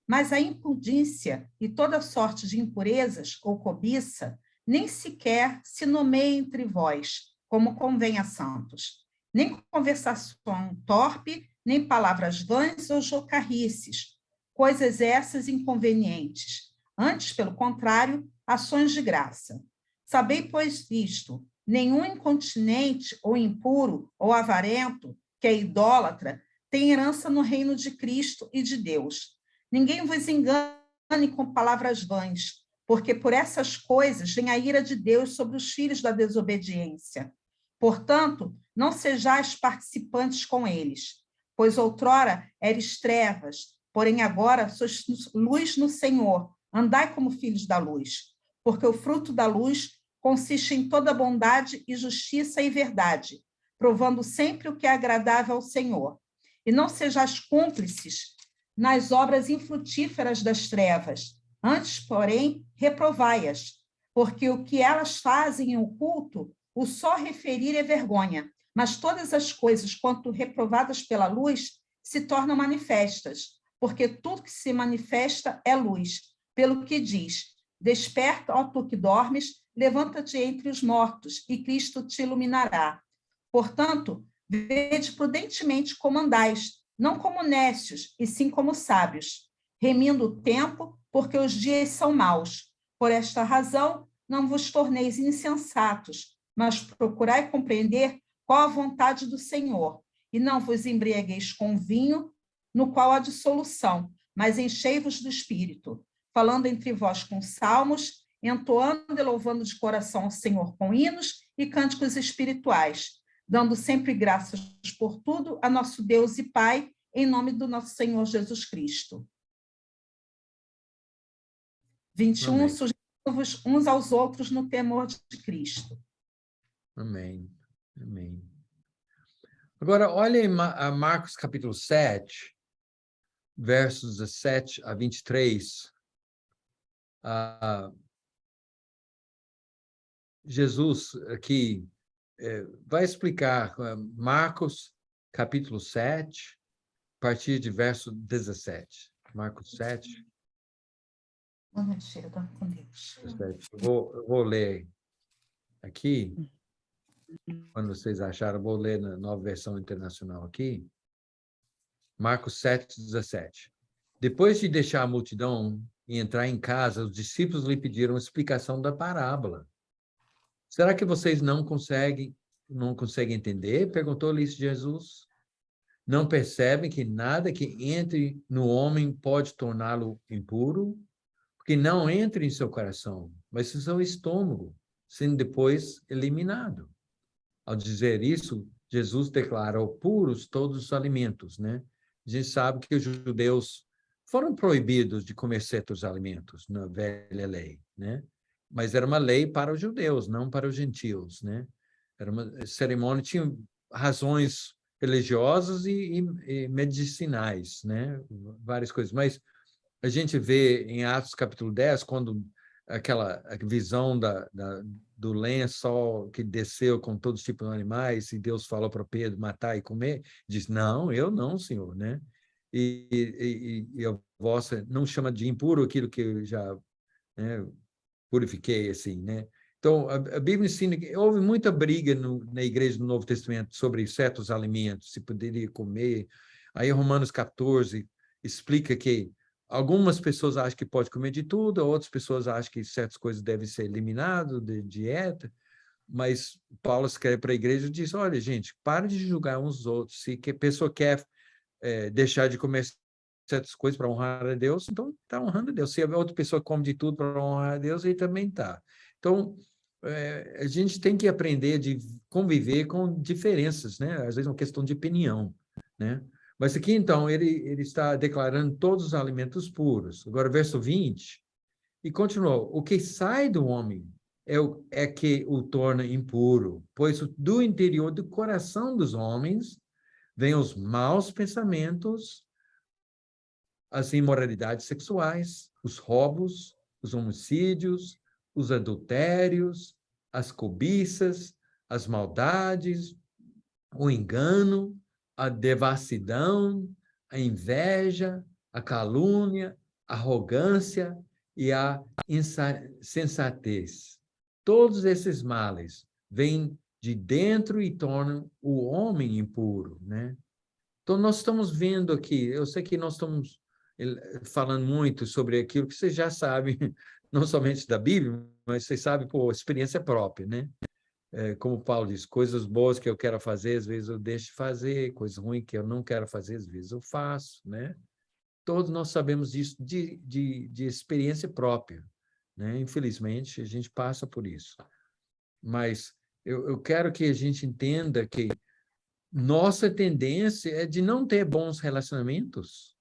D: Mas a impudência e toda sorte de impurezas ou cobiça nem sequer se nomeia entre vós, como convém a santos, nem conversação torpe, nem palavras vãs ou jocarrices, coisas essas inconvenientes. Antes, pelo contrário, ações de graça. Sabei, pois, isto: nenhum incontinente ou impuro ou avarento, que é idólatra, tem herança no reino de Cristo e de Deus. Ninguém vos engane com palavras vãs, porque por essas coisas vem a ira de Deus sobre os filhos da desobediência. Portanto, não sejais participantes com eles, pois outrora eres trevas, porém agora sois luz no Senhor. Andai como filhos da luz, porque o fruto da luz consiste em toda bondade e justiça e verdade, provando sempre o que é agradável ao Senhor. E não sejais cúmplices nas obras infrutíferas das trevas, antes, porém, reprovai-as, porque o que elas fazem em oculto, o só referir é vergonha, mas todas as coisas, quanto reprovadas pela luz, se tornam manifestas, porque tudo que se manifesta é luz, pelo que diz: desperta, ó tu que dormes, levanta-te entre os mortos, e Cristo te iluminará. Portanto, vede prudentemente como andais, não como nécios, e sim como sábios, remindo o tempo, porque os dias são maus. Por esta razão, não vos torneis insensatos, mas procurai compreender qual a vontade do Senhor, e não vos embriagueis com vinho, no qual há dissolução, mas enchei-vos do Espírito, falando entre vós com salmos, entoando e louvando de coração ao Senhor com hinos e cânticos espirituais, dando sempre graças por tudo a nosso Deus e Pai, em nome do nosso Senhor Jesus Cristo. 21, sujeitando-vos uns aos outros no temor de Cristo.
B: Amém. Amém. Agora, olhem a Marcos capítulo 7, versos 17 a 23. Jesus aqui vai explicar Marcos capítulo 7, a partir de verso 17. Marcos 7.
D: Boa noite, Sheila, com Deus.
B: Eu vou ler aqui, quando vocês acharam, vou ler na Nova Versão Internacional aqui. Marcos 7:17. Depois de deixar a multidão e entrar em casa, os discípulos lhe pediram explicação da parábola. Será que vocês não conseguem entender? Perguntou-lhe Jesus. Não percebem que nada que entre no homem pode torná-lo impuro? Porque não entra em seu coração, mas em seu estômago, sendo depois eliminado. Ao dizer isso, Jesus declarou puros todos os alimentos, né? A gente sabe que os judeus foram proibidos de comer certos alimentos na velha lei, né? Mas era uma lei para os judeus, não para os gentios, né? Era uma cerimônia, tinha razões religiosas e medicinais, né? Várias coisas. Mas a gente vê em Atos capítulo 10, quando aquela visão do lençol que desceu com todos os tipos de animais, e Deus falou para Pedro matar e comer, diz, não, eu não, Senhor, né? E a vossa não chama de impuro aquilo que eu já, né, purifiquei, assim, né? Então, a Bíblia ensina que houve muita briga na igreja do Novo Testamento sobre certos alimentos, se poderia comer. Aí, Romanos 14 explica que algumas pessoas acham que pode comer de tudo, outras pessoas acham que certas coisas devem ser eliminadas de dieta, mas Paulo escreve para a igreja e diz, olha, gente, para de julgar uns aos outros. Se a pessoa quer deixar de comer certas coisas para honrar a Deus, então está honrando a Deus. Se a outra pessoa come de tudo para honrar a Deus, ele também está. Então, a gente tem que aprender de conviver com diferenças, né? Às vezes é uma questão de opinião, né? Mas aqui, então, ele está declarando todos os alimentos puros. Agora, verso 20, e continuou, o que sai do homem é que o torna impuro, pois do interior do coração dos homens vêm os maus pensamentos, as imoralidades sexuais, os roubos, os homicídios, os adultérios, as cobiças, as maldades, o engano, a devassidão, a inveja, a calúnia, a arrogância e a insensatez. Todos esses males vêm de dentro e tornam o homem impuro, né? Então, nós estamos vendo aqui, eu sei que nós estamos falando muito sobre aquilo que vocês já sabem, não somente da Bíblia, mas vocês sabem por experiência própria, né? Como Paulo diz, coisas boas que eu quero fazer, às vezes eu deixo de fazer, coisas ruins que eu não quero fazer, às vezes eu faço, né? Todos nós sabemos disso de experiência própria, né? Infelizmente, a gente passa por isso. Mas eu quero que a gente entenda que nossa tendência é de não ter bons relacionamentos.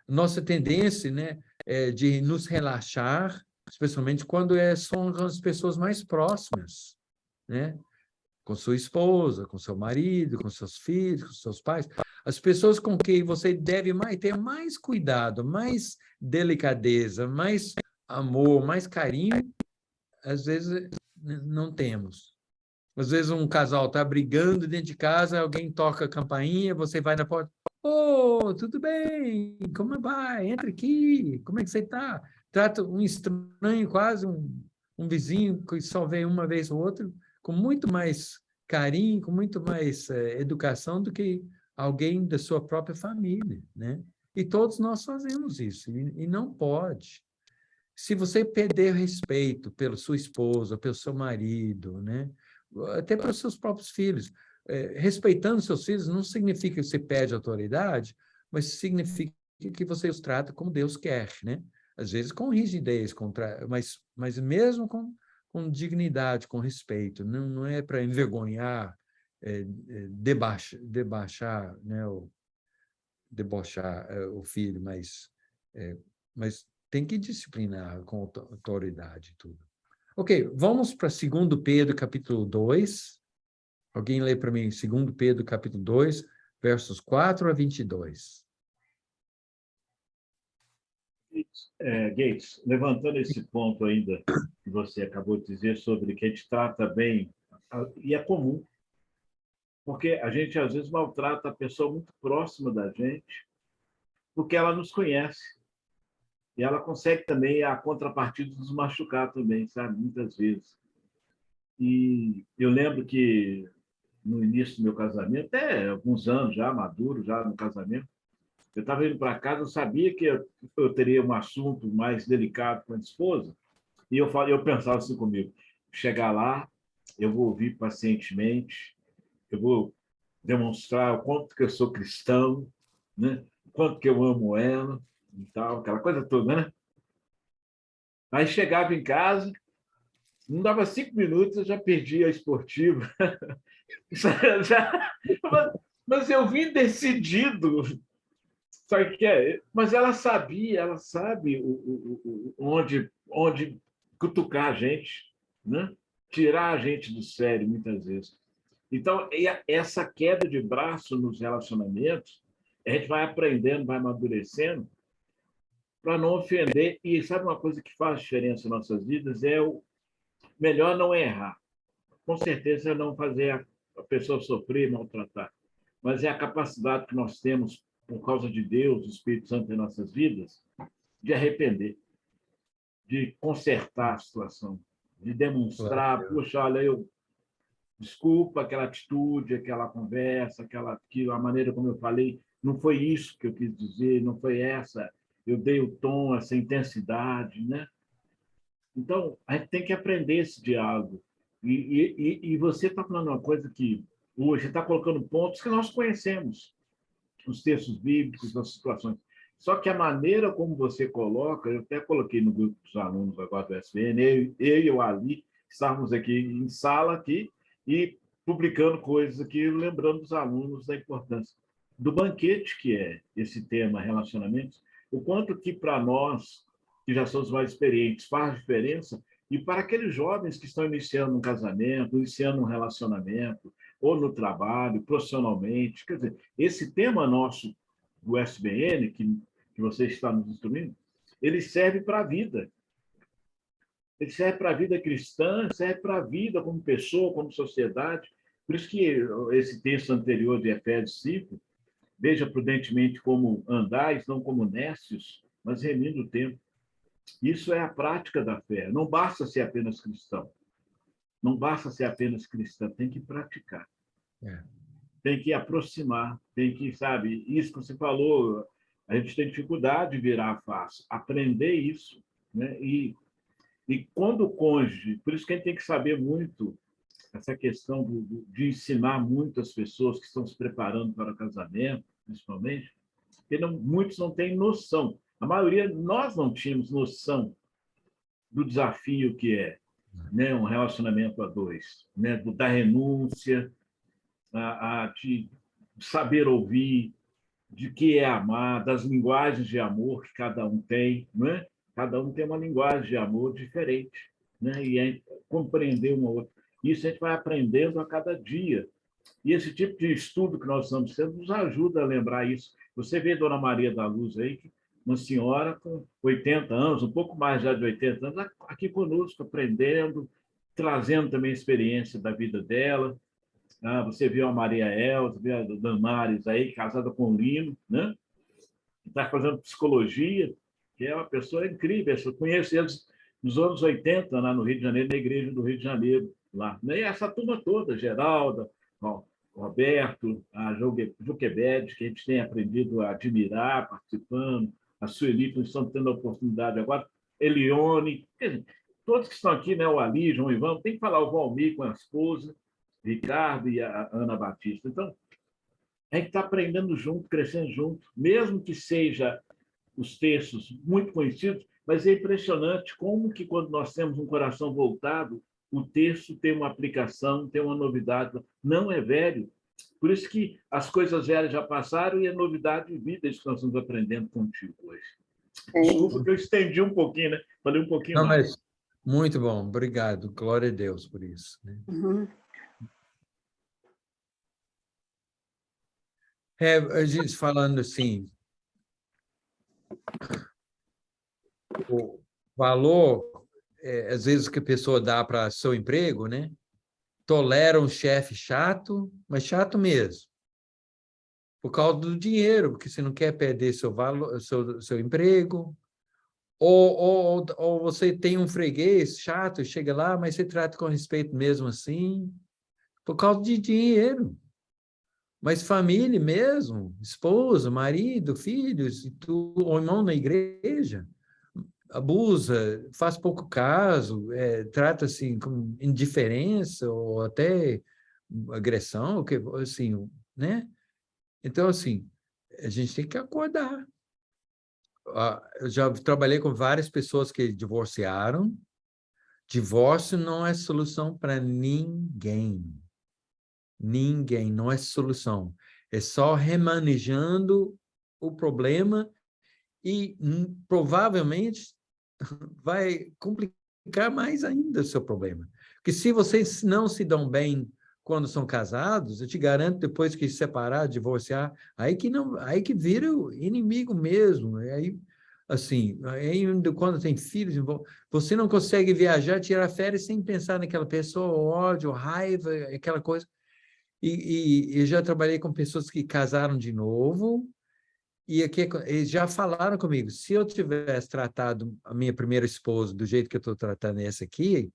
B: Nossa tendência, né, é de nos relaxar, especialmente quando são as pessoas mais próximas, né? Com sua esposa, com seu marido, com seus filhos, com seus pais. As pessoas com quem você deve ter mais cuidado, mais delicadeza, mais amor, mais carinho, às vezes não temos. Às vezes um casal está brigando dentro de casa, alguém toca a campainha, você vai na porta, ô, tudo bem? Como vai? Entra aqui, como é que você está? Trata um estranho, quase um vizinho que só vem uma vez ou outra, com muito mais carinho, com muito mais educação do que alguém da sua própria família, né? E todos nós fazemos isso, e não pode. Se você perder respeito pela sua esposa, pelo seu marido, né? Até pelos seus próprios filhos, respeitando seus filhos não significa que você perde autoridade, mas significa que você os trata como Deus quer, né? Às vezes com rigidez, mas mesmo com dignidade, com respeito. Não é para envergonhar, debochar, né? Debochar o filho, mas tem que disciplinar com autoridade e tudo. Ok, vamos para 2 Pedro, capítulo 2. Alguém lê para mim 2 Pedro, capítulo 2, versos 4 a 22.
A: Gates, levantando esse ponto ainda que você acabou de dizer sobre que a gente trata bem, e é comum, porque a gente às vezes maltrata a pessoa muito próxima da gente, porque ela nos conhece. E ela consegue também, a contrapartida, nos machucar também, sabe? Muitas vezes. E eu lembro que, no início do meu casamento, até alguns anos já, maduro, já no casamento, Eu estava indo para casa, eu sabia que eu teria um assunto mais delicado com a esposa, e eu pensava assim comigo, chegar lá, eu vou ouvir pacientemente, eu vou demonstrar o quanto que eu sou cristão, né? O quanto que eu amo ela, e tal, aquela coisa toda, né? Aí chegava em casa, não dava 5 minutos, eu já perdi a esportiva. Mas eu vim decidido, sabe o que é? Mas ela sabe onde cutucar a gente, né? Tirar a gente do sério, muitas vezes. Então, essa queda de braço nos relacionamentos, a gente vai aprendendo, vai amadurecendo, para não ofender. E sabe uma coisa que faz diferença em nossas vidas? É o melhor não errar. Com certeza, não fazer a pessoa sofrer, maltratar. Mas é a capacidade que nós temos, por causa de Deus, o Espírito Santo em nossas vidas, de arrepender, de consertar a situação, de demonstrar, puxa, olha, desculpa aquela atitude, aquela conversa, a maneira como eu falei, não foi isso que eu quis dizer, não foi essa, eu dei o tom, essa intensidade, né? Então, a gente tem que aprender esse diálogo. E você está falando uma coisa que hoje está colocando pontos que nós conhecemos, os textos bíblicos, as situações. Só que a maneira como você coloca, eu até coloquei no grupo dos alunos agora do SBN, eu e o Ali, estávamos aqui em sala aqui e publicando coisas aqui, lembrando os alunos da importância do banquete, que é esse tema relacionamentos, o quanto que para nós, que já somos mais experientes, faz diferença, e para aqueles jovens que estão iniciando um casamento, iniciando um relacionamento, ou no trabalho, profissionalmente. Quer dizer, esse tema nosso do SBN, que você está nos instruindo, ele serve para a vida. Ele serve para a vida cristã, serve para a vida como pessoa, como sociedade. Por isso que esse texto anterior de Efésios 5, veja prudentemente como andais, não como nécios, mas remindo o tempo. Isso é a prática da fé. Não basta ser apenas cristão. Não basta ser apenas cristão, tem que praticar. Tem que aproximar, tem que, sabe, isso que você falou, a gente tem dificuldade de virar a face, aprender isso, né? E quando o cônjuge, por isso que a gente tem que saber muito essa questão de ensinar muito as pessoas que estão se preparando para o casamento, principalmente, porque muitos não têm noção. A maioria, nós não tínhamos noção do desafio que é, né, um relacionamento a dois, né, da renúncia, de saber ouvir, de que é amar, das linguagens de amor que cada um tem, né? Cada um tem uma linguagem de amor diferente, né? E é compreender uma outra. Isso a gente vai aprendendo a cada dia. E esse tipo de estudo que nós estamos tendo nos ajuda a lembrar isso. Você vê Dona Maria da Luz aí, uma senhora com 80 anos, um pouco mais já de 80 anos, aqui conosco, aprendendo, trazendo também a experiência da vida dela. Você viu a Maria Elza, viu a Damares aí, casada com o Lino, né? Está fazendo psicologia, que é uma pessoa incrível. Eu conheço eles nos anos 80, lá no Rio de Janeiro, na igreja do Rio de Janeiro, lá. E essa turma toda, Geralda, Roberto, a Joquebede, que a gente tem aprendido a admirar, participando, a Sueli, que estão tendo a oportunidade agora, Elione, todos que estão aqui, né? O Ali, João Ivan, tem que falar o Valmir com a esposa, Ricardo e a Ana Batista. Então, a gente está aprendendo junto, crescendo junto, mesmo que seja os textos muito conhecidos, mas é impressionante como que, quando nós temos um coração voltado, o texto tem uma aplicação, tem uma novidade, não é velho. Por isso que as coisas velhas já passaram e é novidade de vida isso que nós estamos aprendendo contigo hoje. Desculpa que eu estendi um pouquinho, né? Falei um pouquinho mais.
B: Mas muito bom, obrigado. Glória a Deus por isso, né?
C: Uhum.
B: A gente falando assim, o valor, às vezes, que a pessoa dá para seu emprego, né? Tolera um chefe chato, mas chato mesmo, por causa do dinheiro, porque você não quer perder seu valor, seu emprego, ou você tem um freguês chato, chega lá, mas você trata com respeito mesmo assim, por causa de dinheiro. Mas família mesmo, esposa, marido, filhos, e ou irmão na igreja, abusa, faz pouco caso, trata assim com indiferença ou até agressão, que assim, né? Então assim, a gente tem que acordar. Eu já trabalhei com várias pessoas que divorciaram. Divórcio não é solução para ninguém. Ninguém, não é solução. É só remanejando o problema e provavelmente vai complicar mais ainda o seu problema. Porque se vocês não se dão bem quando são casados, eu te garanto, depois que separar, divorciar, aí que vira o inimigo mesmo. Aí, assim, aí, quando tem filhos, você não consegue viajar, tirar férias sem pensar naquela pessoa, ódio, raiva, aquela coisa. E já trabalhei com pessoas que casaram de novo, e aqui eles já falaram comigo, se eu tivesse tratado a minha primeira esposa do jeito que eu estou tratando essa aqui,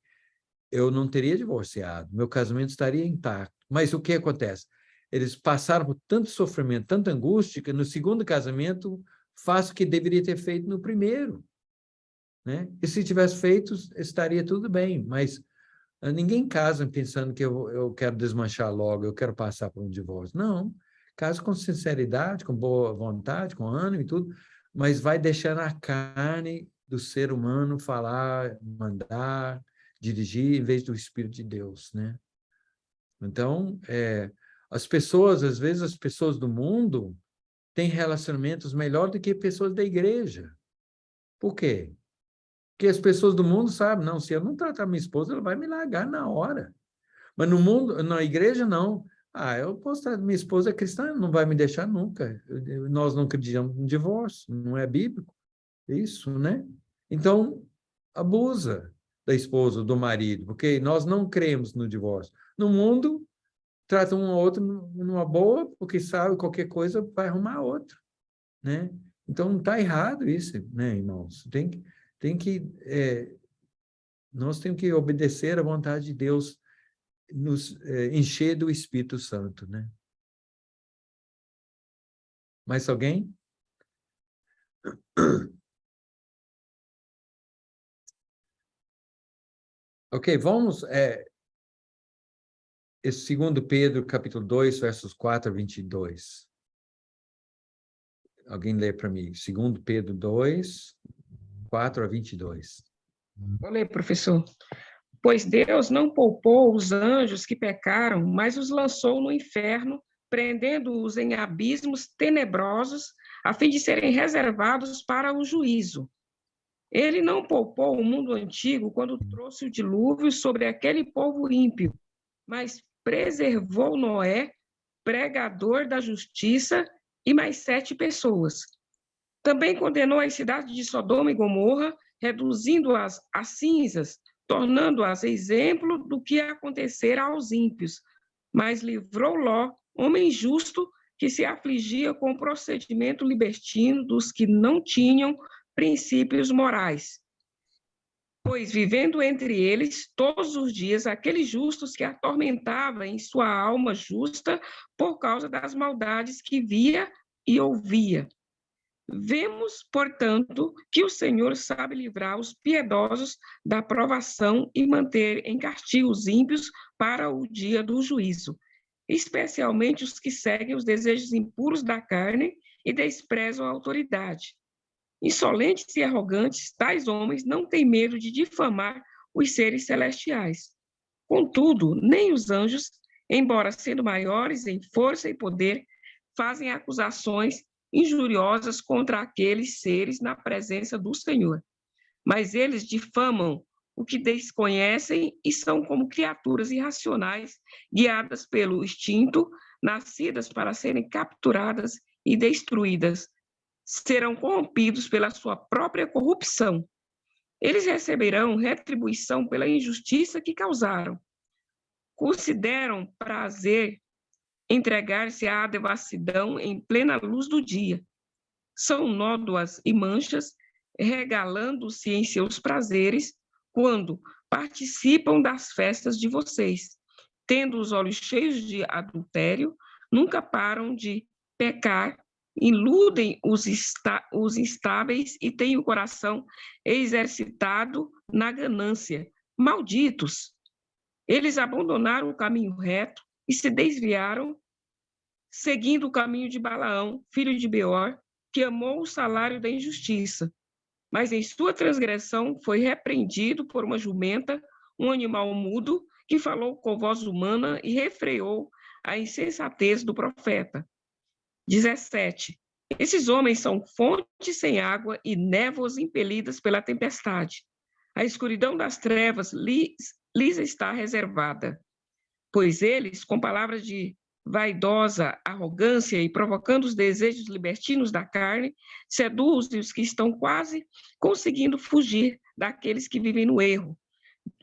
B: eu não teria divorciado, meu casamento estaria intacto. Mas o que acontece? Eles passaram por tanto sofrimento, tanta angústia, que no segundo casamento faço o que deveria ter feito no primeiro, né? E se tivesse feito, estaria tudo bem, mas ninguém casa pensando que eu quero desmanchar logo, eu quero passar por um divórcio. Não, casa com sinceridade, com boa vontade, com ânimo e tudo, mas vai deixando a carne do ser humano falar, mandar, dirigir, em vez do Espírito de Deus, né? Então, as pessoas, às vezes, as pessoas do mundo têm relacionamentos melhor do que pessoas da igreja. Por quê? Porque as pessoas do mundo sabem, não, se eu não tratar minha esposa, ela vai me largar na hora. Mas no mundo, na igreja, não. Eu posso tratar, minha esposa é cristã, não vai me deixar nunca. Nós não acreditamos em divórcio, não é bíblico. Isso, né? Então, abusa da esposa, do marido, porque nós não cremos no divórcio. No mundo, trata um ao outro numa boa, porque sabe qualquer coisa vai arrumar outro, né? Então, está errado isso, né, irmãos? Nós temos que obedecer à vontade de Deus, nos encher do Espírito Santo, né? Mais alguém? Ok, vamos... esse 2 Pedro, capítulo 2, versos 4 a 22. Alguém lê para mim. 2 Pedro 2, 4 a 22.
G: Vou ler, professor. Pois Deus não poupou os anjos que pecaram, mas os lançou no inferno, prendendo-os em abismos tenebrosos, a fim de serem reservados para o juízo. Ele não poupou o mundo antigo quando trouxe o dilúvio sobre aquele povo ímpio, mas preservou Noé, pregador da justiça, e mais 7 pessoas. Também condenou as cidades de Sodoma e Gomorra, reduzindo-as a cinzas, tornando-as exemplo do que acontecera aos ímpios, mas livrou Ló, homem justo, que se afligia com o procedimento libertino dos que não tinham princípios morais. Pois, vivendo entre eles, todos os dias, aqueles justos que atormentava em sua alma justa por causa das maldades que via e ouvia. Vemos, portanto, que o Senhor sabe livrar os piedosos da provação e manter em castigo os ímpios para o dia do juízo, especialmente os que seguem os desejos impuros da carne e desprezam a autoridade. Insolentes e arrogantes, tais homens não têm medo de difamar os seres celestiais. Contudo, nem os anjos, embora sendo maiores em força e poder, fazem acusações injuriosas contra aqueles seres na presença do Senhor. Mas eles difamam o que desconhecem e são como criaturas irracionais, guiadas pelo instinto, nascidas para serem capturadas e destruídas. Serão corrompidos pela sua própria corrupção. Eles receberão retribuição pela injustiça que causaram. Consideram prazer entregar-se à devassidão em plena luz do dia. São nódoas e manchas, regalando-se em seus prazeres quando participam das festas de vocês, tendo os olhos cheios de adultério, nunca param de pecar, iludem os instáveis e têm o coração exercitado na ganância. Malditos! Eles abandonaram o caminho reto e se desviaram, seguindo o caminho de Balaão, filho de Beor, que amou o salário da injustiça. Mas em sua transgressão foi repreendido por uma jumenta, um animal mudo, que falou com voz humana e refreou a insensatez do profeta. 17. Esses homens são fontes sem água e névoas impelidas pela tempestade. A escuridão das trevas lhes está reservada, pois eles, com palavras de vaidosa arrogância e provocando os desejos libertinos da carne, seduzem os que estão quase conseguindo fugir daqueles que vivem no erro.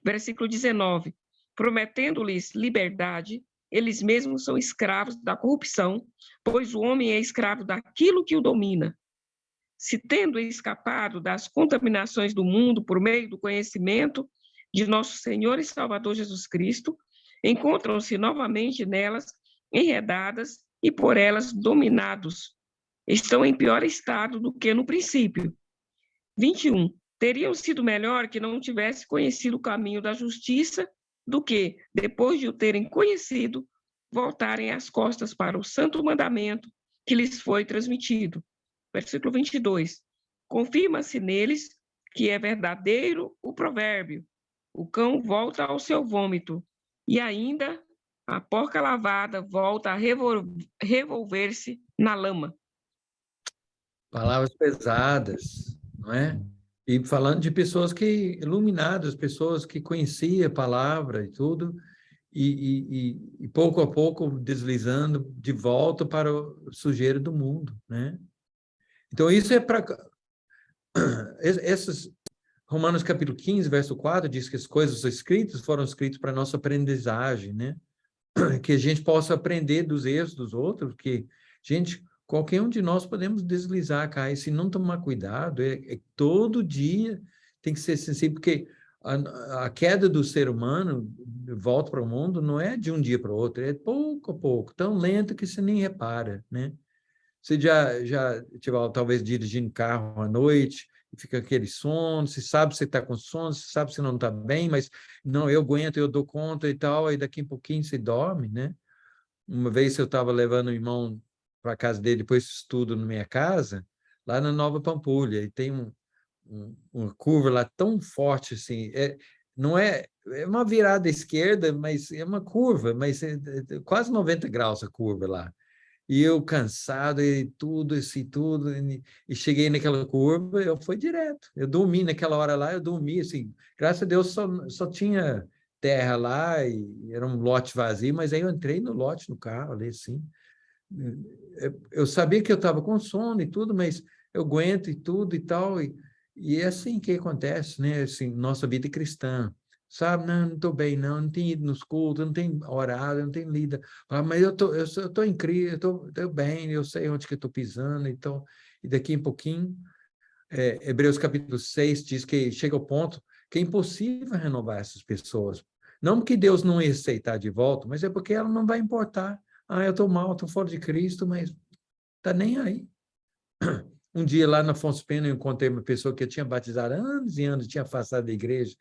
G: Versículo 19. Prometendo-lhes liberdade, eles mesmos são escravos da corrupção, pois o homem é escravo daquilo que o domina. Se tendo escapado das contaminações do mundo por meio do conhecimento de nosso Senhor e Salvador Jesus Cristo, encontram-se novamente nelas enredadas e por elas dominados. Estão em pior estado do que no princípio. 21. Teriam sido melhor que não tivesse conhecido o caminho da justiça do que, depois de o terem conhecido, voltarem as costas para o santo mandamento que lhes foi transmitido. Versículo 22. Confirma-se neles que é verdadeiro o provérbio: o cão volta ao seu vômito, e ainda a porca lavada volta a revolver-se na lama.
B: Palavras pesadas, não é? E falando de pessoas que iluminadas, pessoas que conheciam a palavra e tudo, e pouco a pouco deslizando de volta para o sujeira do mundo, né? Então, isso é para... Romanos capítulo 15, verso 4, diz que as coisas escritas foram escritas para a nossa aprendizagem, né? Que a gente possa aprender dos erros dos outros, que, gente, qualquer um de nós podemos deslizar, cair, se não tomar cuidado, todo dia tem que ser sensível, porque a queda do ser humano, volta para o mundo, não é de um dia para o outro, é pouco a pouco, tão lento que você nem repara, né? Você já talvez dirigindo carro à noite, e fica aquele sono, você sabe se está com sono, você sabe se não está bem, mas não, eu aguento, eu dou conta e tal, e daqui a pouquinho você dorme, né? Uma vez eu estava levando o irmão para a casa dele, depois de estudo na minha casa, lá na Nova Pampulha, e tem uma curva lá tão forte assim, não é uma virada à esquerda, mas é uma curva, mas é quase 90 graus a curva lá. E eu cansado e tudo, e cheguei naquela curva, eu fui direto. Eu dormi naquela hora lá, eu dormi, assim, graças a Deus só tinha terra lá, e era um lote vazio, mas aí eu entrei no lote, no carro ali, assim. Eu sabia que eu estava com sono e tudo, mas eu aguento e tudo e tal, e é assim que acontece, né? Assim, nossa vida cristã. Sabe, não estou bem, não tenho ido nos cultos, não tenho orado, não tenho lido. Mas eu tô em Cristo, eu estou bem, eu sei onde que eu estou pisando, então, e daqui a pouquinho, Hebreus capítulo 6 diz que chega ao ponto que é impossível renovar essas pessoas. Não porque Deus não ia aceitar de volta, mas é porque ela não vai importar. Ah, eu estou mal, estou fora de Cristo, mas está nem aí. Um dia lá na Afonso Pena eu encontrei uma pessoa que eu tinha batizado há anos e anos, tinha afastado da igreja.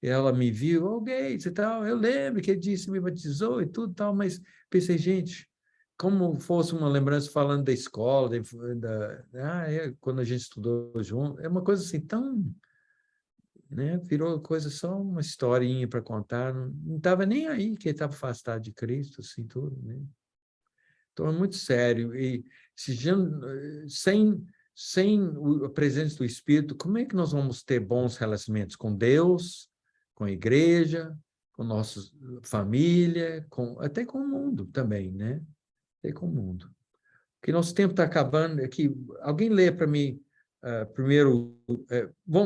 B: Ela me viu, Gates e tal, eu lembro que ele disse, me batizou e tudo tal, mas pensei, gente, como fosse uma lembrança falando da escola, quando a gente estudou junto, é uma coisa assim tão, né, virou coisa só uma historinha para contar, não estava nem aí que ele estava afastado de Cristo, assim, tudo, né? Então é muito sério, e sem a presença do Espírito, como é que nós vamos ter bons relacionamentos com Deus, com a igreja, com nossa família, até com o mundo também, né? Até com o mundo. Porque nosso tempo está acabando aqui. Alguém lê para mim primeiro,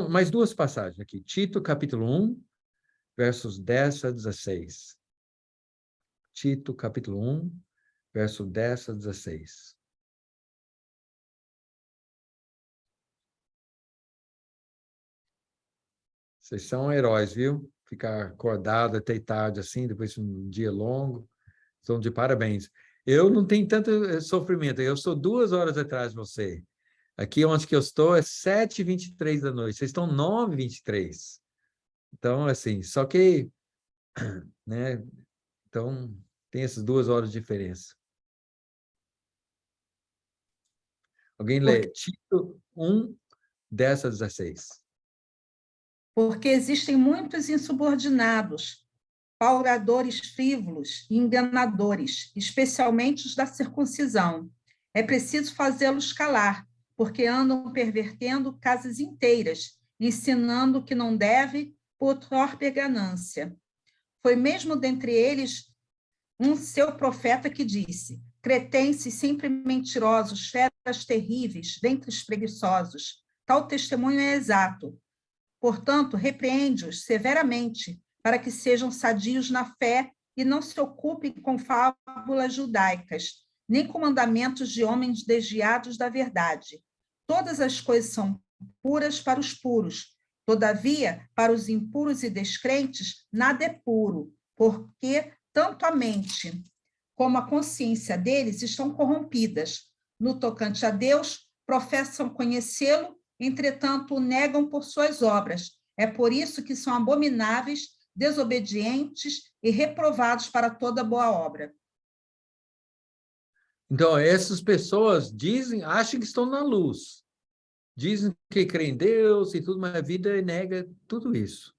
B: mais duas passagens aqui. Tito, capítulo 1, versos 10 a 16. Tito, capítulo 1, verso 10 a 16. Vocês são heróis, viu? Ficar acordado até tarde assim, depois de um dia longo. Então, de parabéns. Eu não tenho tanto sofrimento, eu sou 2 horas atrás de você. Aqui onde que eu estou é 7h23 da noite, vocês estão 9h23. Então, assim, só que, né? Então, tem essas 2 horas de diferença. Alguém lê Tito 1, 10-16.
D: Porque existem muitos insubordinados, pauradores frívolos e enganadores, especialmente os da circuncisão. É preciso fazê-los calar, porque andam pervertendo casas inteiras, ensinando o que não deve por torpe ganância. Foi mesmo dentre eles um seu profeta que disse: cretenses sempre mentirosos, feras terríveis, ventres preguiçosos. Tal testemunho é exato. Portanto, repreende-os severamente, para que sejam sadios na fé e não se ocupem com fábulas judaicas, nem com mandamentos de homens desviados da verdade. Todas as coisas são puras para os puros. Todavia, para os impuros e descrentes, nada é puro, porque tanto a mente como a consciência deles estão corrompidas. No tocante a Deus, professam conhecê-lo, entretanto, o negam por suas obras. É por isso que são abomináveis, desobedientes e reprovados para toda boa obra.
B: Então, essas pessoas acham que estão na luz. Dizem que creem em Deus e tudo, mas a vida nega tudo isso.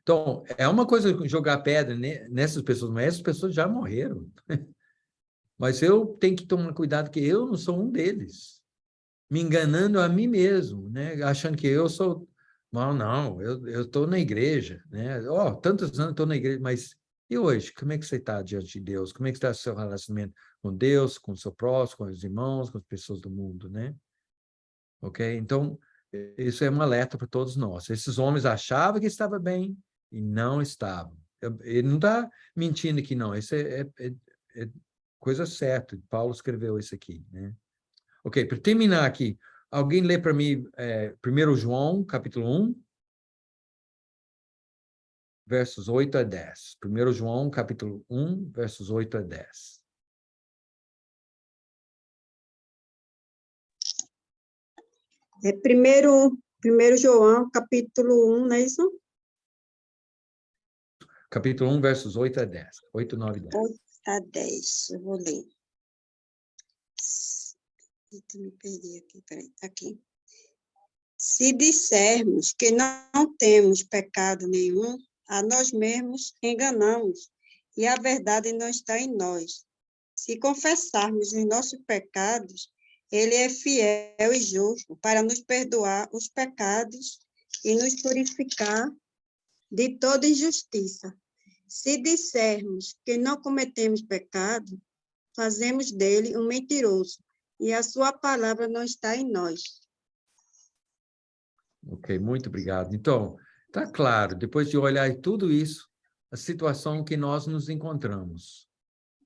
B: Então, é uma coisa jogar pedra nessas pessoas, mas essas pessoas já morreram. Mas eu tenho que tomar cuidado que eu não sou um deles. Me enganando a mim mesmo, né? Achando que eu sou... Não, eu estou na igreja, né? Tantos anos estou na igreja, mas e hoje? Como é que você está diante de Deus? Como é que está o seu relacionamento com Deus, com o seu próximo, com os irmãos, com as pessoas do mundo, né? Ok? Então, isso é um alerta para todos nós. Esses homens achavam que estava bem e não estavam. Ele não está mentindo aqui, não. Isso é coisa certa. Paulo escreveu isso aqui, né? Ok, para terminar aqui, alguém lê para mim 1 João, capítulo 1, versos 8-10. 1 João, capítulo 1, versos 8-10.
K: É primeiro João, capítulo 1, não é isso?
B: Capítulo 1, versos 8-10. 8, 9 e 10.
K: 8-10, eu vou ler. Eita, me perdi aqui, peraí, tá aqui. Se dissermos que não temos pecado nenhum, a nós mesmos enganamos, e a verdade não está em nós. Se confessarmos os nossos pecados, ele é fiel e justo para nos perdoar os pecados e nos purificar de toda injustiça. Se dissermos que não cometemos pecado, fazemos dele um mentiroso, e a sua palavra não está em nós.
B: Ok, muito obrigado. Então, está claro, depois de olhar tudo isso, a situação que nós nos encontramos,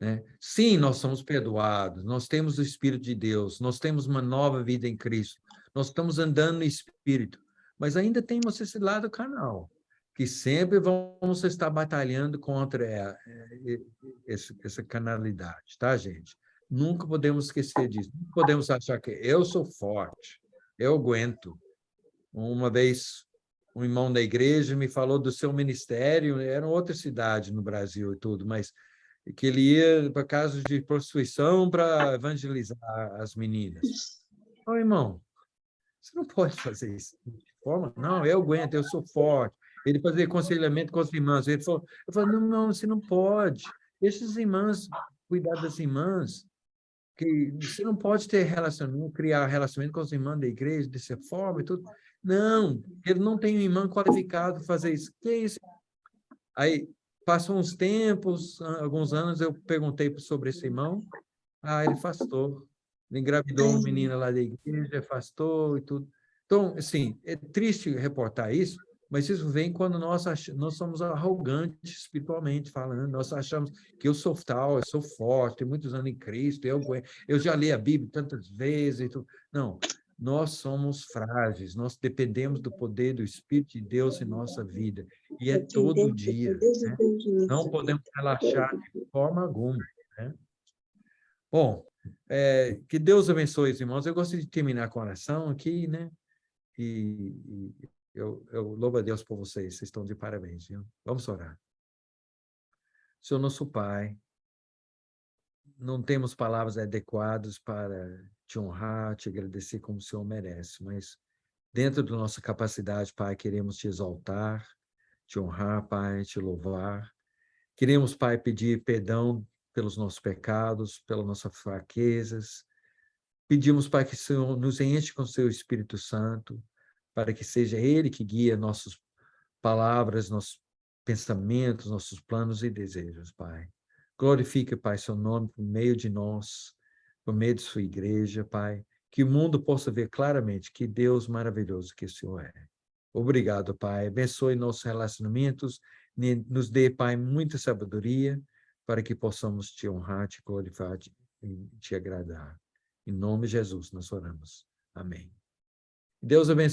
B: né? Sim, nós somos perdoados, nós temos o Espírito de Deus, nós temos uma nova vida em Cristo, nós estamos andando no Espírito, mas ainda temos esse lado carnal, que sempre vamos estar batalhando contra essa carnalidade, tá, gente? Nunca podemos esquecer disso, não podemos achar que eu sou forte, eu aguento. Uma vez, um irmão da igreja me falou do seu ministério, era outra cidade no Brasil e tudo, mas que ele ia para casos de prostituição para evangelizar as meninas. Ô, irmão, você não pode fazer isso de forma? Não, eu aguento, eu sou forte. Ele fazia aconselhamento com as irmãs. Eu falei, não, você não pode. Deixa as irmãs cuidar das irmãs. Que você não pode ter relacionamento, criar relacionamento com as irmãs da igreja dessa forma e tudo. Não, ele não tem um irmão qualificado para fazer isso. Que isso? Aí, passou uns tempos, alguns anos, eu perguntei sobre esse irmão. Ele afastou. Ele engravidou uma menina lá da igreja, afastou e tudo. Então, assim, é triste reportar isso, mas isso vem quando nós somos arrogantes espiritualmente falando. Nós achamos que eu sou tal, eu sou forte, tenho muitos anos em Cristo, eu já li a Bíblia tantas vezes e tudo. Não, nós somos frágeis, nós dependemos do poder do Espírito de Deus em nossa vida. E é todo dia, né? Não podemos relaxar de forma alguma, né? Bom, que Deus abençoe os irmãos. Eu gostaria de terminar com oração aqui, né? E eu louvo a Deus por vocês. Vocês estão de parabéns, viu? Vamos orar. Senhor nosso Pai, não temos palavras adequadas para te honrar, te agradecer como o Senhor merece, mas dentro da nossa capacidade, Pai, queremos te exaltar, te honrar, Pai, te louvar. Queremos, Pai, pedir perdão pelos nossos pecados, pelas nossas fraquezas. Pedimos, Pai, que o Senhor nos enche com o seu Espírito Santo, para que seja Ele que guia nossas palavras, nossos pensamentos, nossos planos e desejos, Pai. Glorifica, Pai, seu nome por meio de nós, por meio de sua igreja, Pai, que o mundo possa ver claramente que Deus maravilhoso que o Senhor é. Obrigado, Pai. Abençoe nossos relacionamentos, nos dê, Pai, muita sabedoria para que possamos te honrar, te glorificar e te agradar. Em nome de Jesus nós oramos. Amém. Deus abençoe.